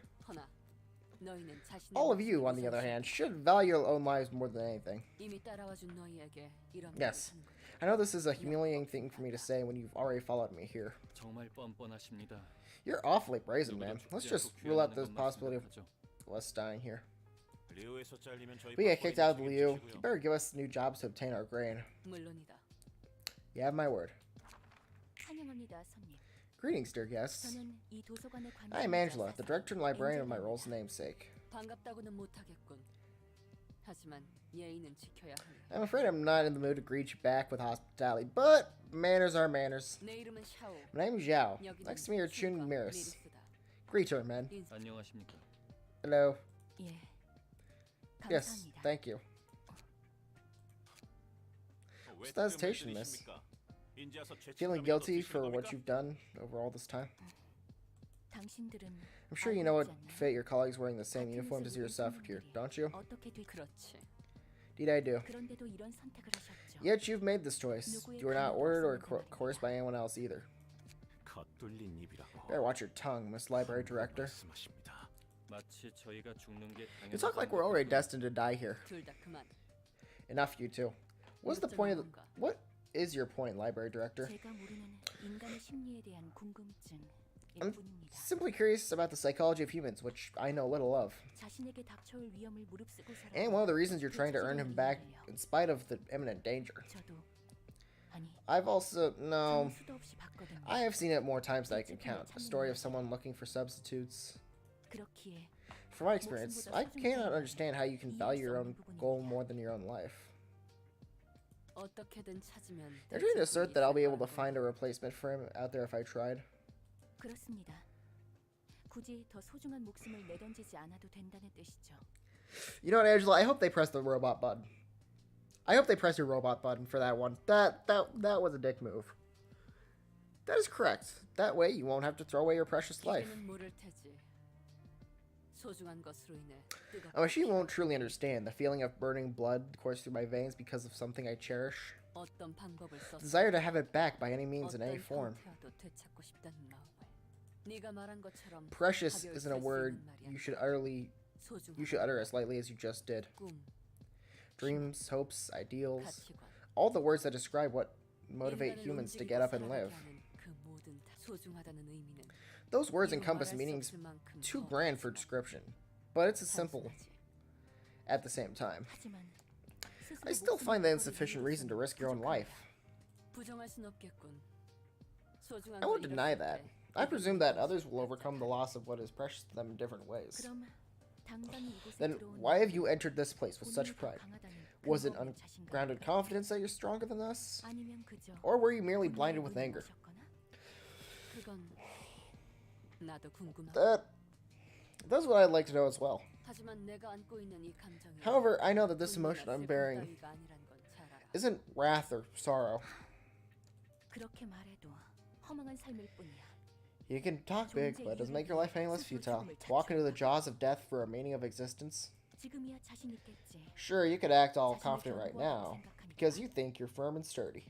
All of you, on the other hand, should value your own lives more than anything. Yes. I know this is a humiliating thing for me to say when you've already followed me here. You're awfully brazen, man. Let's just rule out the possibility of us dying here. If we get kicked out of Liu, you better give us new jobs to obtain our grain. You have my word. Greetings, dear guests. I am Angela, the director and librarian of my role's namesake. I'm afraid I'm not in the mood to greet you back with hospitality, but manners are manners. My name is Zhao. Next to me are Chun and Miris. Greet her, men. Hello. Yes, thank you. What's the hesitation, miss? Feeling guilty for what you've done over all this time? I'm sure you know what fate your colleagues wearing the same uniforms as you suffered here, don't you? Indeed I do. Yet you've made this choice. You were not ordered or coerced by anyone else either. Better watch your tongue, Miss Library Director. You talk like we're already destined to die here. Enough, you two. What's the point of what is your point, Library Director? I'm simply curious about the psychology of humans, which I know little of. And one of the reasons you're trying to earn him back in spite of the imminent danger. I've also... No. I have seen it more times than I can count. A story of someone looking for substitutes. From my experience, I cannot understand how you can value your own goal more than your own life. You're trying to assert that I'll be able to find a replacement for him out there if I tried? You know what, Angela? I hope they press the robot button. I hope they press your robot button for that one. That was a dick move. That is correct. That way you won't have to throw away your precious life. A machine won't truly understand the feeling of burning blood coursing through my veins because of something I cherish. The desire to have it back by any means in any form. Precious isn't a word you should utter as lightly as you just did. Dreams, hopes, ideals, all the words that describe what motivate humans to get up and live. Those words encompass meanings too grand for description, but it's as simple at the same time. I still find that insufficient reason to risk your own life. I won't deny that. I presume that others will overcome the loss of what is precious to them in different ways. Then why have you entered this place with such pride? Was it ungrounded confidence that you're stronger than us? Or were you merely blinded with anger? That's what I'd like to know as well. However, I know that this emotion I'm bearing isn't wrath or sorrow. You can talk big, but it doesn't make your life any less futile. To walk into the jaws of death for a meaning of existence? Sure, you could act all confident right now, because you think you're firm and sturdy.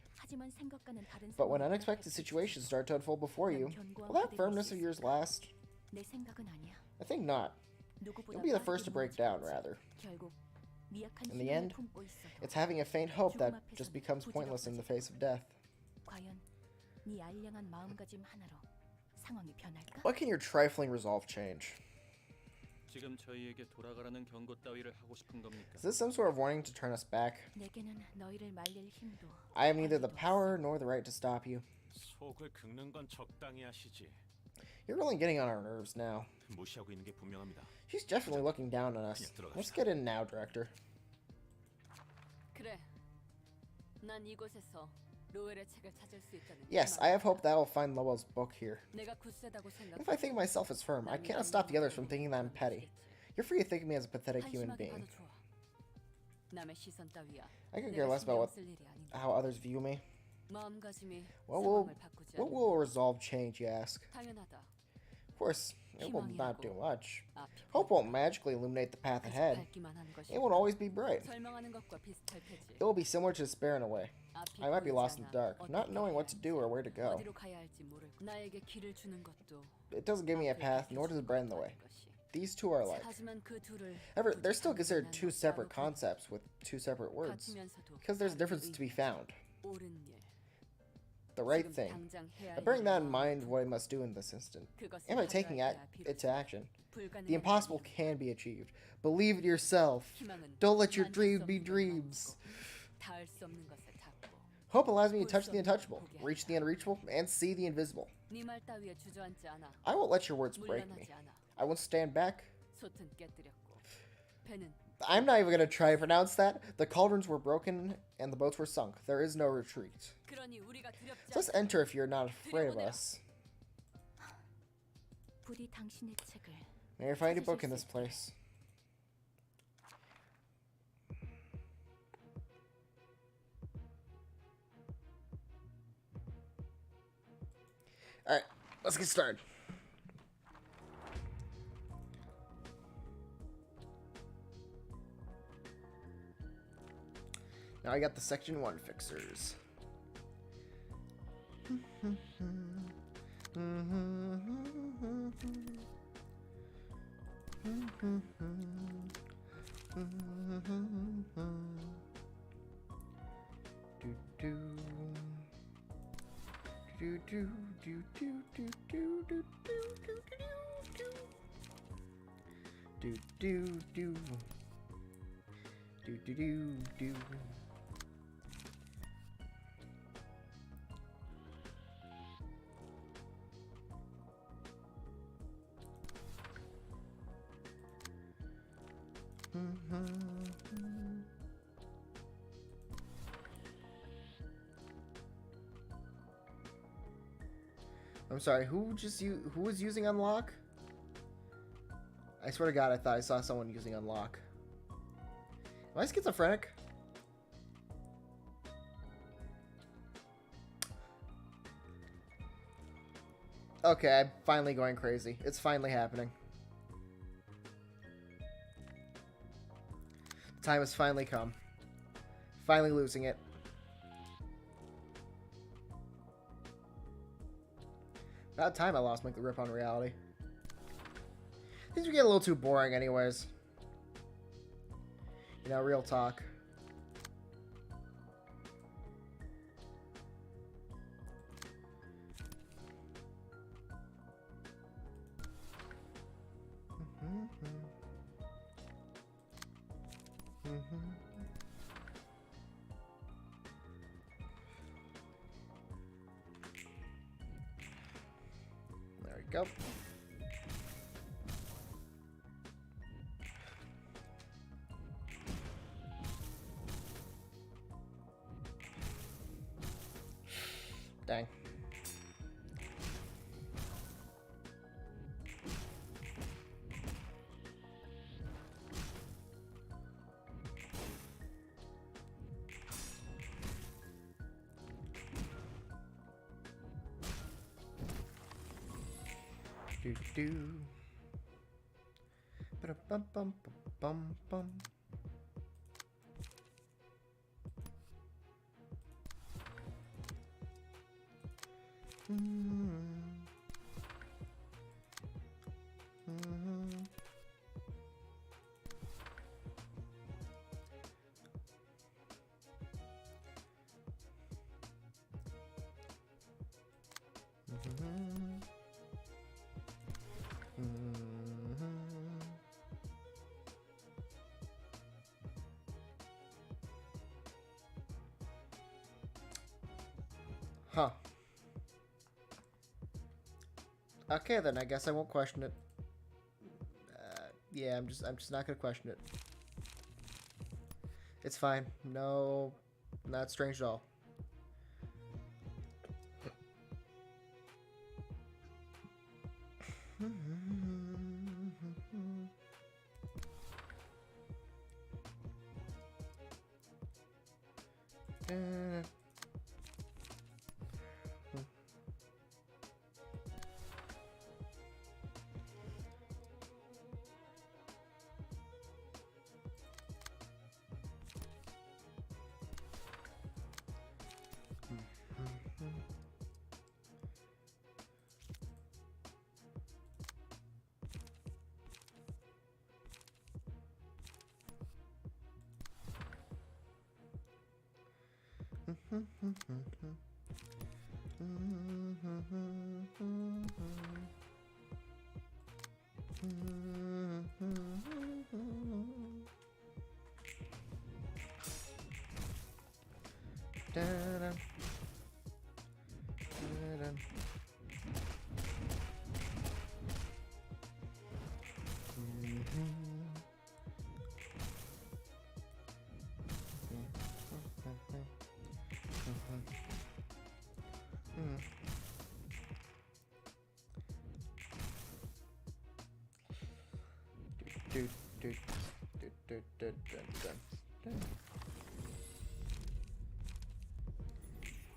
But when unexpected situations start to unfold before you, will that firmness of yours last? I think not. You'll be the first to break down, rather. In the end, it's having a faint hope that just becomes pointless in the face of death. What can your trifling resolve change? Is this some sort of warning to turn us back? I have neither the power nor the right to stop you. You're really getting on our nerves now. She's definitely looking down on us. Let's get in now, Director. Yes, I have hope that I will find Lowell's book here. If I think of myself as firm, I cannot stop the others from thinking that I'm petty. You're free to think of me as a pathetic human being. I could care less about how others view me. What will resolve change, you ask? Of course, it will not do much. Hope won't magically illuminate the path ahead. It won't always be bright. It will be similar to despair in a way. I might be lost in the dark, not knowing what to do or where to go. It doesn't give me a path, nor does it brighten the way. These two are alike. However, they're still considered two separate concepts with two separate words, because there's a difference to be found. The right thing. By bearing that in mind what I must do in this instant, and by taking it to action, the impossible can be achieved. Believe it yourself. Don't let your dreams be dreams. Hope allows me to touch the untouchable, reach the unreachable, and see the invisible. I won't let your words break me. I won't stand back. I'm not even going to try to pronounce that. The cauldrons were broken and the boats were sunk. There is no retreat. So let's enter if you're not afraid of us. May I find a book in this place? Alright, let's get started. Now I got the Section 1 fixers. I'm sorry, who was using unlock? I swear to God, I thought I saw someone using unlock. Am I schizophrenic? Okay, I'm finally going crazy. It's finally happening. The time has finally come. Finally losing it. About time I lost my grip on reality. Things are getting a little too boring anyways. You know, real talk. There we go. Dang. Do do. Ba bum bum bum bum. Huh. Okay then, I guess I won't question it. Yeah, I'm just not gonna question it. It's fine. No, not strange at all.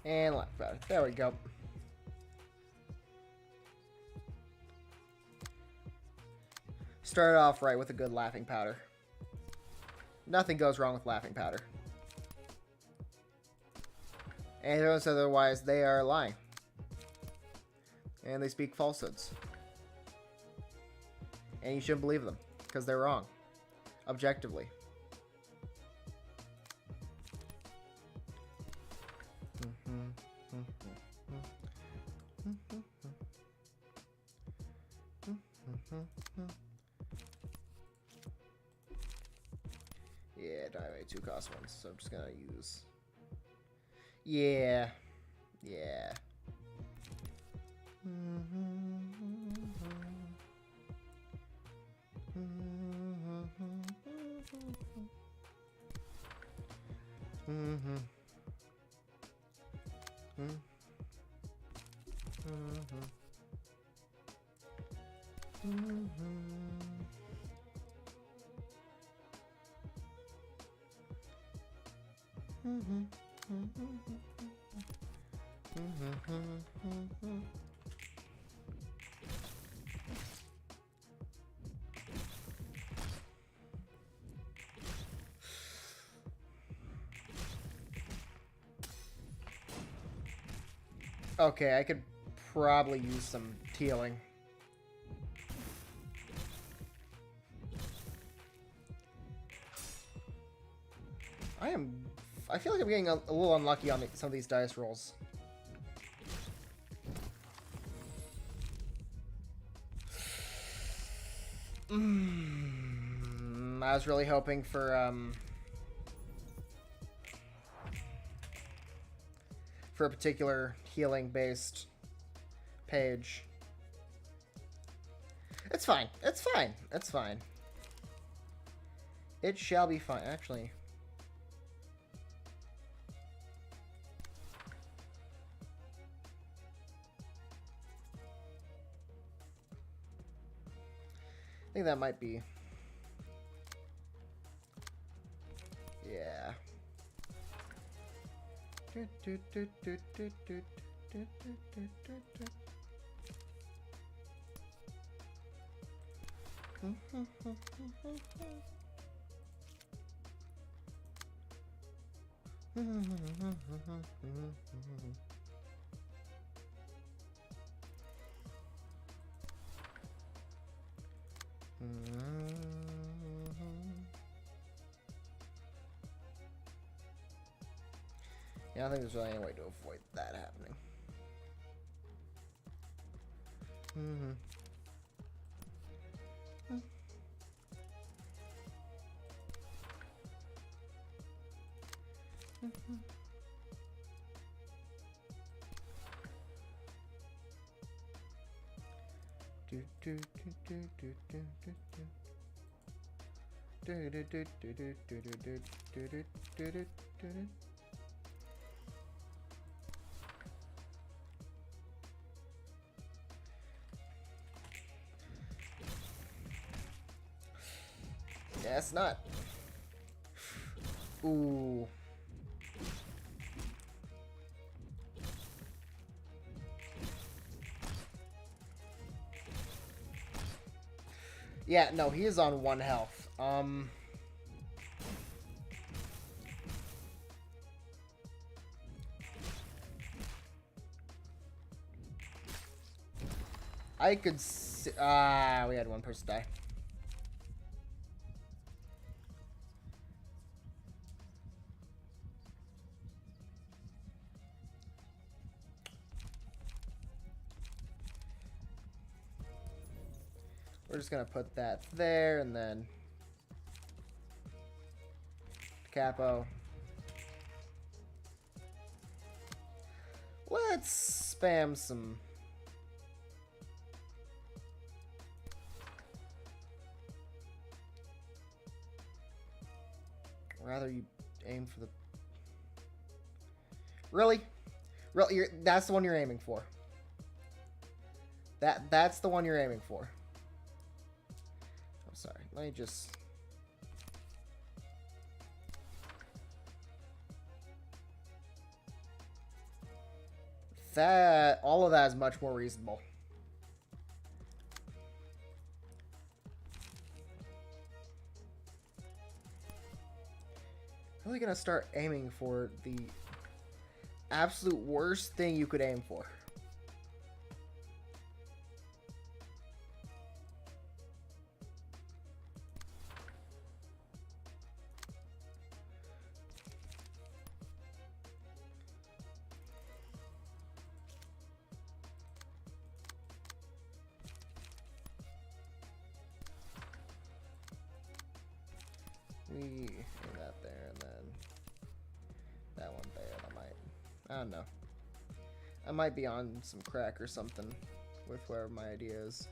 And left powder. There we go. Started off right with a good laughing powder. Nothing goes wrong with laughing powder. And if anyone says otherwise, they are lying. And they speak falsehoods. And you shouldn't believe them, because they're wrong. Objectively. Yeah, I don't have any 2 cost ones, so I'm just gonna use... Yeah. Yeah. Mm-hmm. Okay, I could probably use some healing. I feel like I'm getting a little unlucky on some of these dice rolls. I was really hoping for a particular healing-based page. It's fine. It's fine. It's fine. It shall be fine. Actually. I think that might be... Yeah. Yeah, I don't think there's really any way to avoid that happening. Yeah, it's not. Ooh. Yeah, no, he is on 1 health. I could see... we had one person die. We're just gonna put that there, and then... Capo. Let's spam some... Rather you aim for the... Really? Really? That's the one you're aiming for. That's the one you're aiming for. I'm sorry. Let me just... All of that is much more reasonable. I'm really gonna start aiming for the absolute worst thing you could aim for. We aim that there, and then that one there. I don't know. I might be on some crack or something with where my idea is.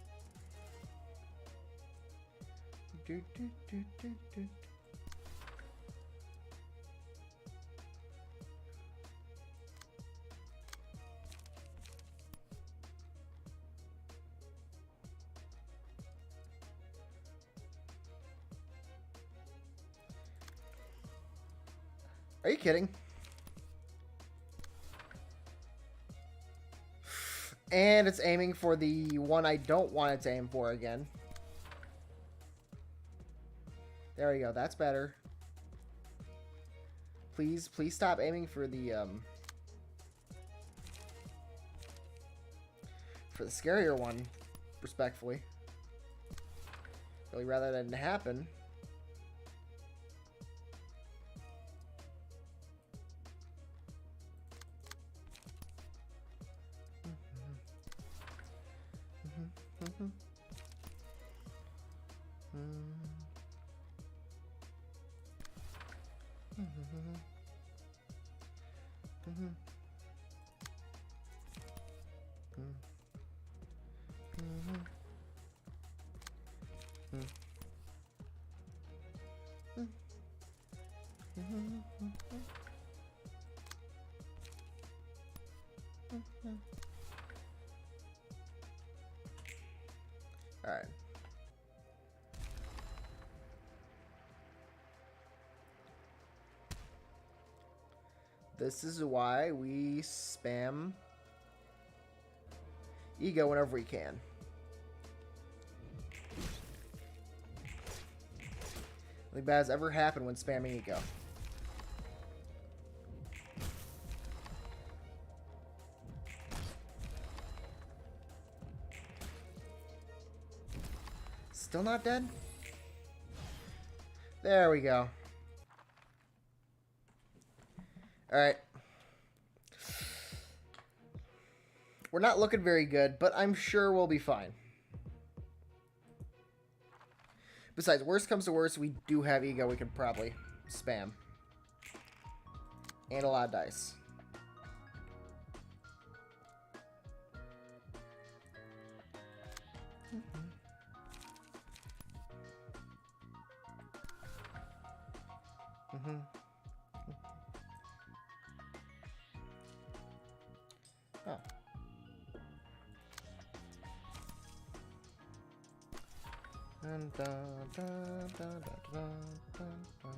Are you kidding? And it's aiming for the one I don't want it to aim for again. There we go. That's better. Please stop aiming for the scarier one, respectfully. Really rather that didn't happen. All right. This is why we spam ego whenever we can. Nothing bad has ever happened when spamming ego. Still not dead? There we go. Alright. We're not looking very good, but I'm sure we'll be fine. Besides, worst comes to worst, we do have ego we can probably spam. And a lot of dice. Oh. And da da da da da da da.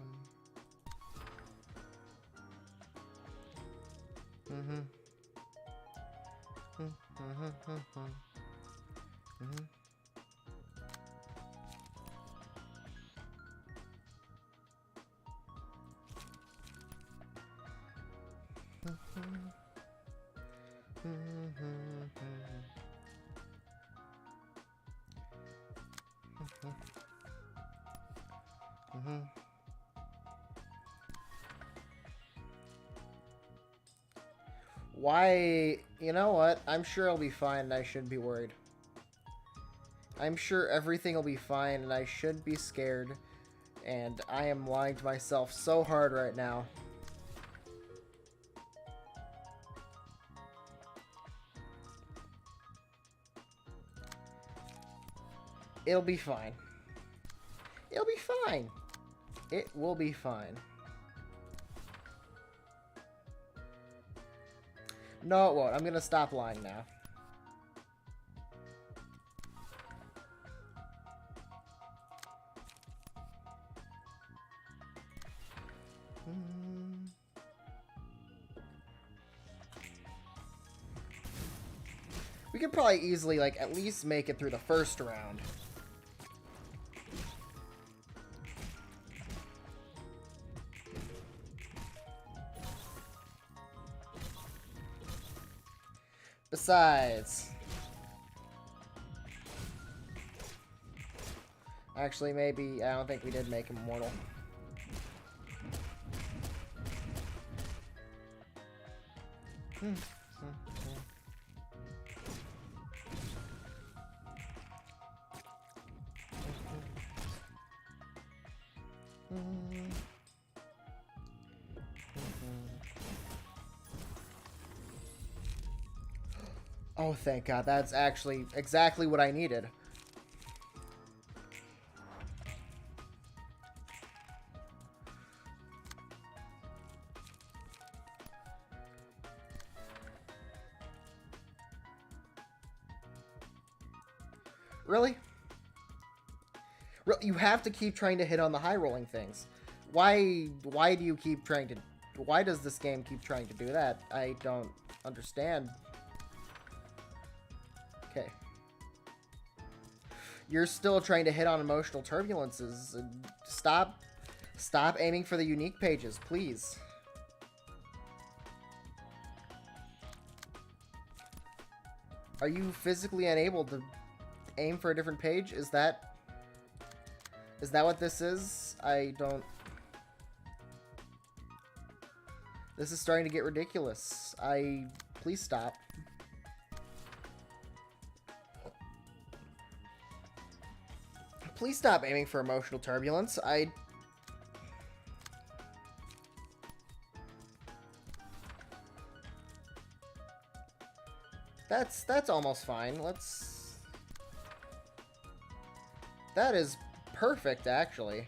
Why? You know what? I'm sure I'll be fine and I shouldn't be worried. I'm sure everything will be fine and I shouldn't be scared. And I am lying to myself so hard right now. It'll be fine. It'll be fine. It will be fine. No, it won't. I'm gonna stop lying now. We could probably easily, like, at least make it through the first round. Besides, actually, maybe, I don't think we did make him immortal. Oh, thank God. That's actually exactly what I needed. Really? You have to keep trying to hit on the high rolling things. Why do you keep trying to... why does this game keep trying to do that? I don't understand. Okay. You're still trying to hit on emotional turbulences. Stop aiming for the unique pages, please. Are you physically unable to aim for a different page? Is that what this is? I don't... This is starting to get ridiculous. Please stop. Please stop aiming for emotional turbulence. That's almost fine. That is perfect, actually.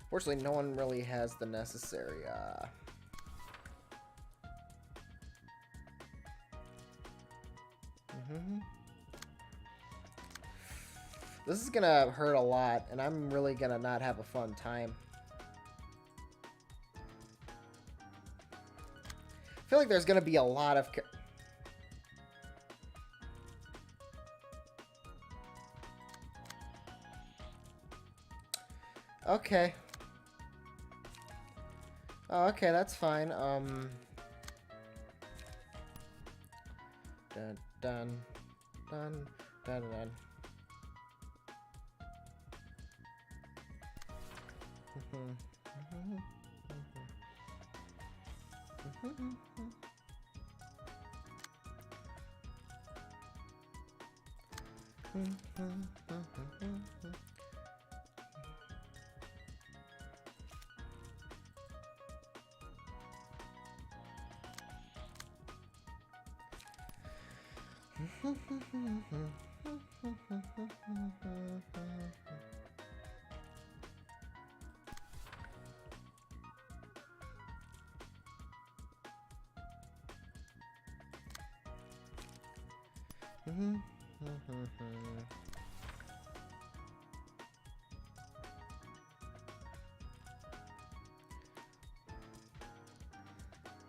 Fortunately, no one really has the necessary, This is gonna hurt a lot, and I'm really gonna not have a fun time. I feel like there's gonna be a lot of... Okay. Oh, okay, that's fine. Dun, dun, dun, dun, dun.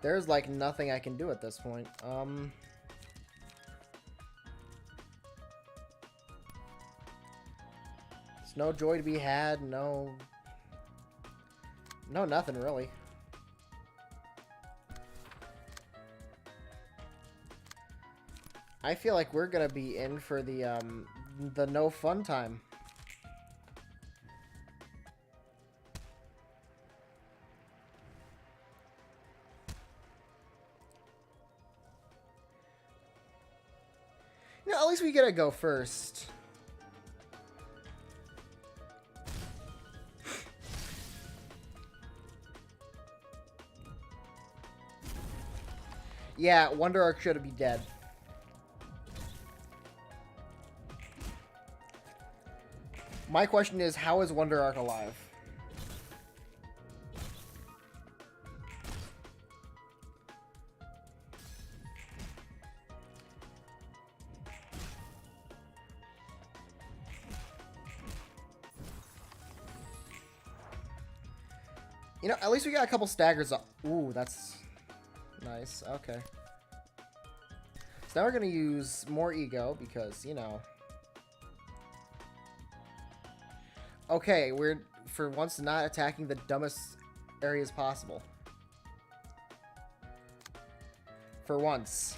There's like nothing I can do at this point. There's no joy to be had, no nothing really. I feel like we're gonna be in for the no fun time. You know, at least we gotta go first. Yeah, Wonder Arc should be dead. My question is, how is Wonder Arc alive? You know, at least we got a couple staggers up. Ooh, that's nice. Okay. So now we're gonna use more ego because, you know. Okay, we're for once not attacking the dumbest areas possible. For once.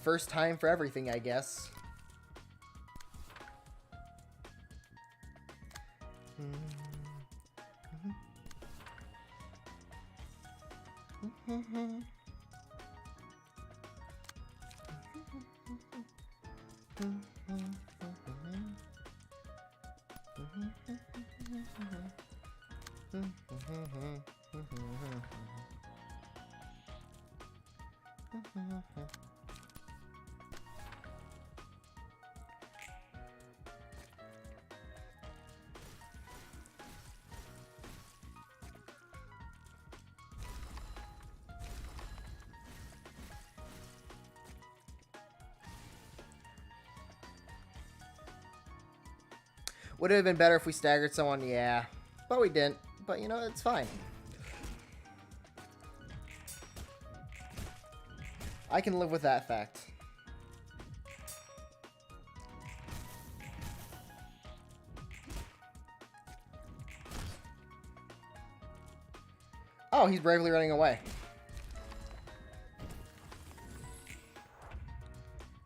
First time for everything, I guess. Would it have been better if we staggered someone? Yeah. But we didn't. But, you know, it's fine. I can live with that fact. Oh, he's bravely running away.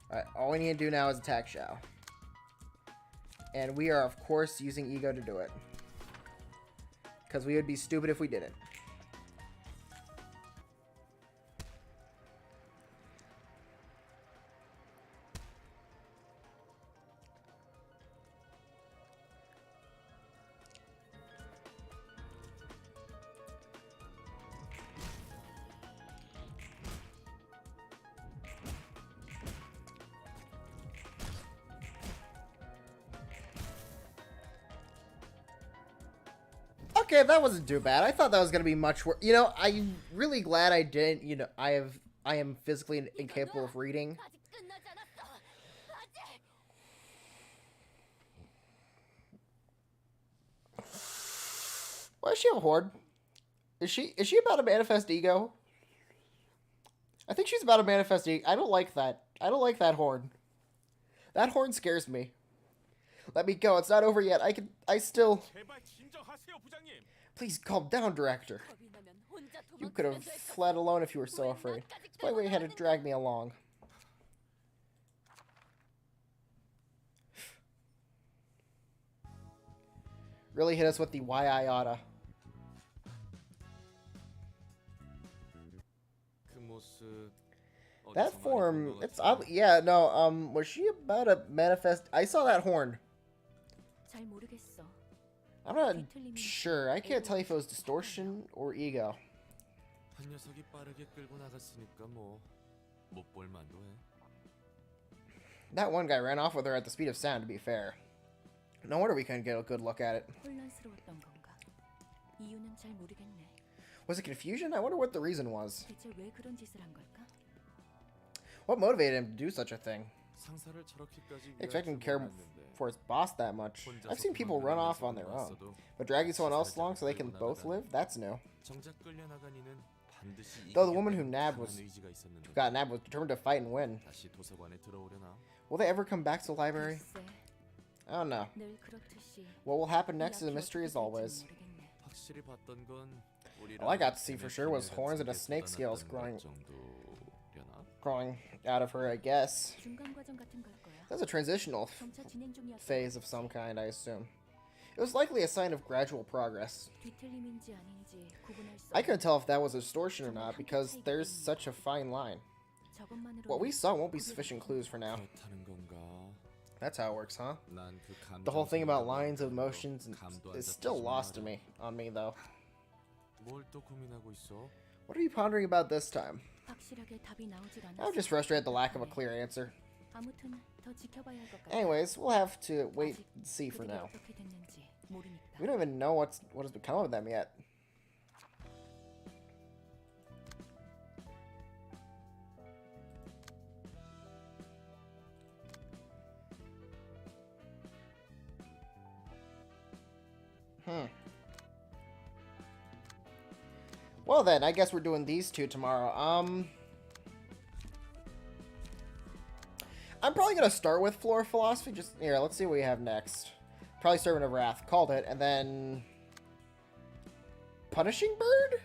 Alright, all we need to do now is attack Xiao. And we are, of course, using Ego to do it. Because we would be stupid if we didn't. Okay, that wasn't too bad. I thought that was gonna be much worse. You know, I'm really glad I didn't. You know, I am physically incapable of reading. Why does she have a horde? Is she about to manifest ego? I think she's about to manifest ego. I don't like that. I don't like that horde. That horde scares me. Let me go. It's not over yet. I still. Please calm down, director. You could have fled alone if you were so afraid. That's why you had to drag me along. Really hit us with the why I oughta. That form, it's odd. Yeah, no, was she about to manifest? I saw that horn. I'm not sure. I can't tell you if it was distortion or ego. That one guy ran off with her at the speed of sound, to be fair. No wonder we couldn't get a good look at it. Was it confusion? I wonder what the reason was. What motivated him to do such a thing? Expecting him to care for his boss that much. I've seen people run off on their own, but dragging someone else along so they can both live? That's new. Though the woman who got nabbed was determined to fight and win. Will they ever come back to the library? I don't know. What will happen next is a mystery as always. All I got to see for sure was horns and a snake scales growing out of her, I guess. That's a transitional phase of some kind, I assume. It was likely a sign of gradual progress. I couldn't tell if that was a distortion or not because there's such a fine line. What we saw won't be sufficient clues for now. That's how it works, huh? The whole thing about lines of emotions is still lost on me though. What are you pondering about this time? I'm just frustrated at the lack of a clear answer. Anyways, we'll have to wait and see for now. We don't even know what has become of them yet. Well then, I guess we're doing these two tomorrow. I'm probably gonna start with Floor of Philosophy. Just here, let's see what we have next. Probably Servant of Wrath. Called it, and then Punishing Bird?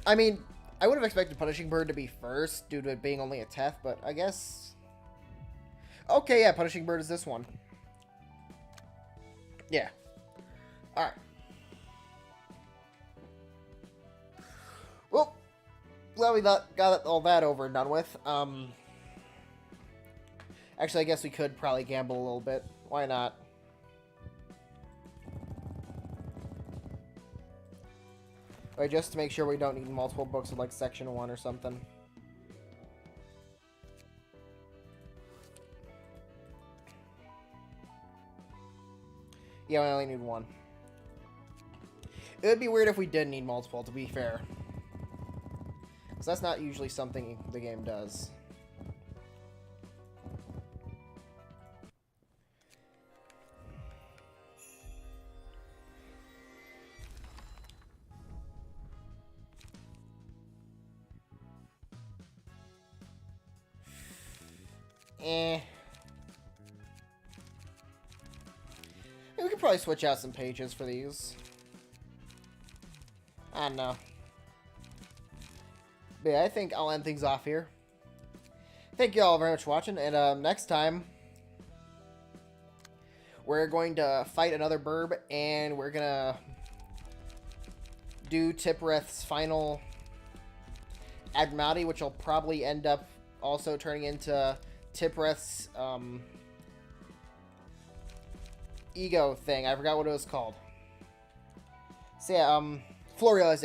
I mean, I would have expected Punishing Bird to be first due to it being only a Teth, but I guess. Okay, yeah, Punishing Bird is this one. Yeah. Alright. Well, glad we got all that over and done with. Actually, I guess we could probably gamble a little bit. Why not? Wait, just to make sure we don't need multiple books of like section 1 or something. Yeah, we only need one. It would be weird if we did need multiple, to be fair. Because that's not usually something the game does. Eh. We could probably switch out some pages for these. I don't know. But yeah, I think I'll end things off here. Thank you all very much for watching, and next time we're going to fight another burb, and we're gonna do Tippereth's final abnormality, which will probably end up also turning into Tippereth's ego thing. I forgot what it was called. So yeah, floor realization.